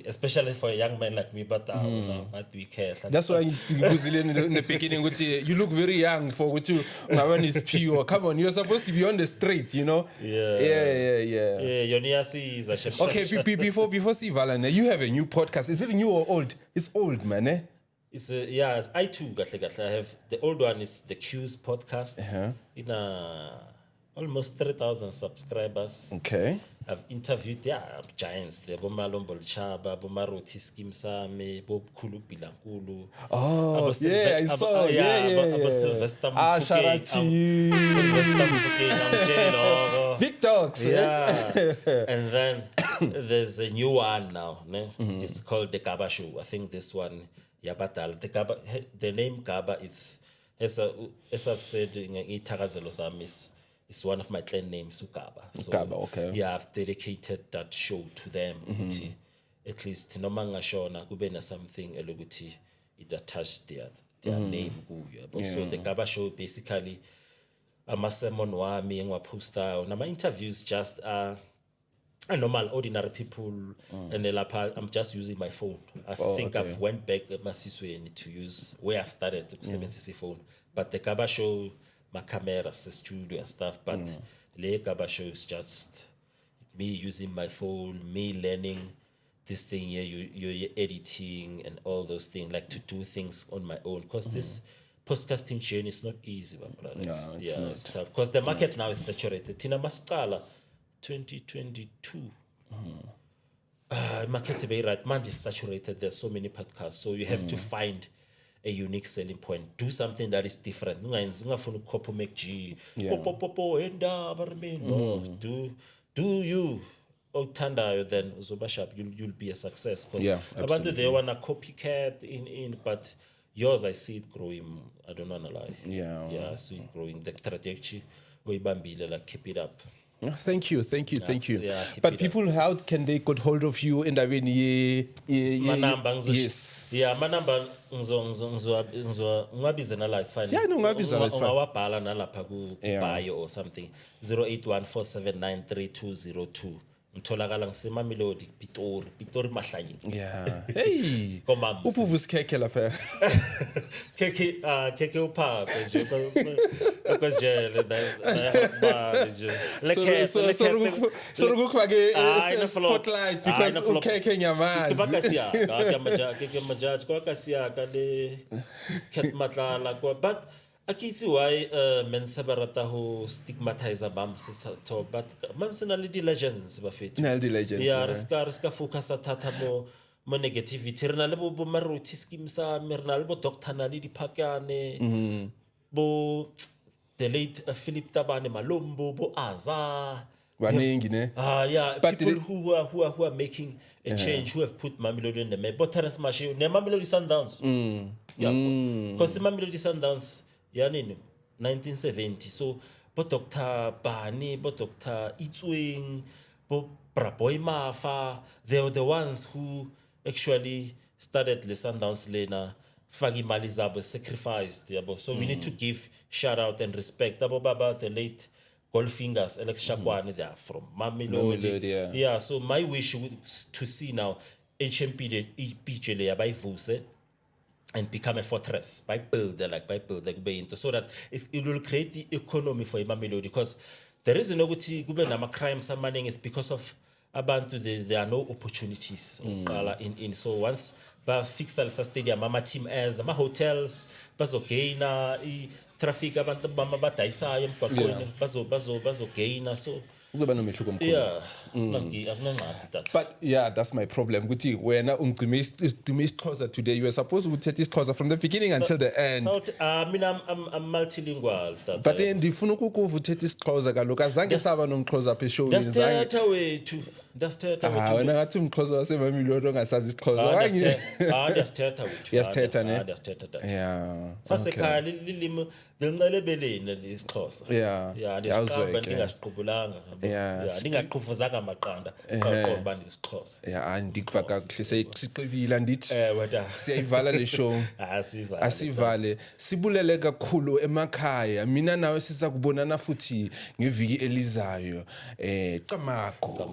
especially for a young man like me but we care that's why in the beginning you look very young for what you is pure. Come on, you're supposed to be on the straight, yeah okay before Sivalana, you have a new podcast. Is it new or old? It's old, man. It's I too I have the old one is the Q's podcast in almost 3,000 subscribers. Okay. I've interviewed giants there, Bomalombo Chaba, Bomaruti Skim Same, Bob Kulu Bilankulu. Oh, I saw. Sylvester Sharati. Sylvester Mfuke, Big dogs. Yeah. And then there's a new one now. It's called The Gaba Show. I think this one, Yabatal. The name Gaba is, as I've said in Itagazelo Samis, it's one of my clan names, Ukaba. So, Ukaba, okay. Yeah, I've dedicated that show to them. At least, no manga shona, kubena something, eluguti, it attached their name. So the Gaba show basically, I'm a sermon wami, ngwa poster, na my interviews just normal, ordinary people, and I'm just using my phone. I think I've went back at Masiswe to use where I've started the 7cc phone. But the Gaba show, my camera, the studio and stuff, but the Gaba show is just me using my phone, me learning this thing here, you're editing and all those things, like to do things on my own. Because this podcasting journey is not easy, my brothers. No, it's not. It's tough. Because the market now is saturated. Tina Mascala, 2022. Market be right, man is saturated. There's so many podcasts, so you have to find a unique selling point. Do something that is different. Ungafuna ukukopha uMacG. Popo endaba no. Do you othandayo then uzoba sharp, you'll be a success because abantu they wanna copycat in but yours I see it growing. I don't wanna lie. Yeah, I see it growing. The trajectory uyibambile, like keep it up. Thank you. Yeah, but people, how can they get hold of you in the manamba? Yes. Yeah, manamba ungabiza nala is fine. Yeah, no, ungabiza nala is fine. Ungawabhala nalapha ku bio or something. 0814793202. Ngitholakala ngiseMamelodi, Pitori Mahlanyi. Yeah. Hey. Komama. Uphuvu sikhekhe lapha. Keke upha nje kwajele ba nje. So ukufake spotlight because ukhekhe nyamazi. Kubakasiya, keke majaji kwakasiya le Ket Matlala kwa but akitsi why men sabarata ho stigmatize bam to but mam sina le legends ba fetu. Na le legends. Yeah, riska focus thata mo negativity rena le bo maruti scheme sa merna le bo doctor na le dipakane. Bo the late Philip Tabane Malombo bo Aza. Baningi ne. Yeah, but people who are making a change, who have put Mamelodi in the map. But Terence Mashi, ne Mamelodi Sundowns. Yeah, because Mamelodi Sundowns, yeah, in 1970. So, but Dr. Bani, but Dr. Itswing, but Braboy Mafa, they were the ones who actually started the Sundowns Lena. Fagi Malizabo sacrificed. So we need to give shout out and respect. Baba, the late Goldfingers, Alex Shakwane, they are from Mamelodi. Yeah, so my wish is to see now HMP by Vuse and become a fortress by builder so that it will create the economy for Mamelodi, because the reason no crime summoning is because of abantu there are no opportunities in so once ba fix al stadium mama team as ama hotels bazogaina I traffic abantu bama badayisa emgwaqweni bazogaina so uzoba nomehluko omkhulu. Yeah, akunanqabi that. But yeah, that's my problem. Ukuthi wena ungcime isiXhosa today, you were supposed to take isiXhosa from the beginning until the end. So mina I'm multilingual. But then ndifuna ukukuva uthethe isiXhosa kaloku azange saba nomXhosa apha eshowini. That's theater way to. Wena ngathi umXhosa waseMamelodi ongasazi isiXhosa. That's theater way to. Yes, theater ne. That's theater. Yeah. Sasekhaya lilimi lincebeleni lesiXhosa. Yeah. Ngingasiqhubulanga. Yeah. Ndingaqhufuzanga amaqanda qoba ngesixhosa. Yeah, ndikuva kakuhle sesiqibile ndithi weta siyayivala le show. Asivale. Sibulele kakhulu emakhaya. Mina nawe siza kubonana futhi ngeviki elizayo. Qamako.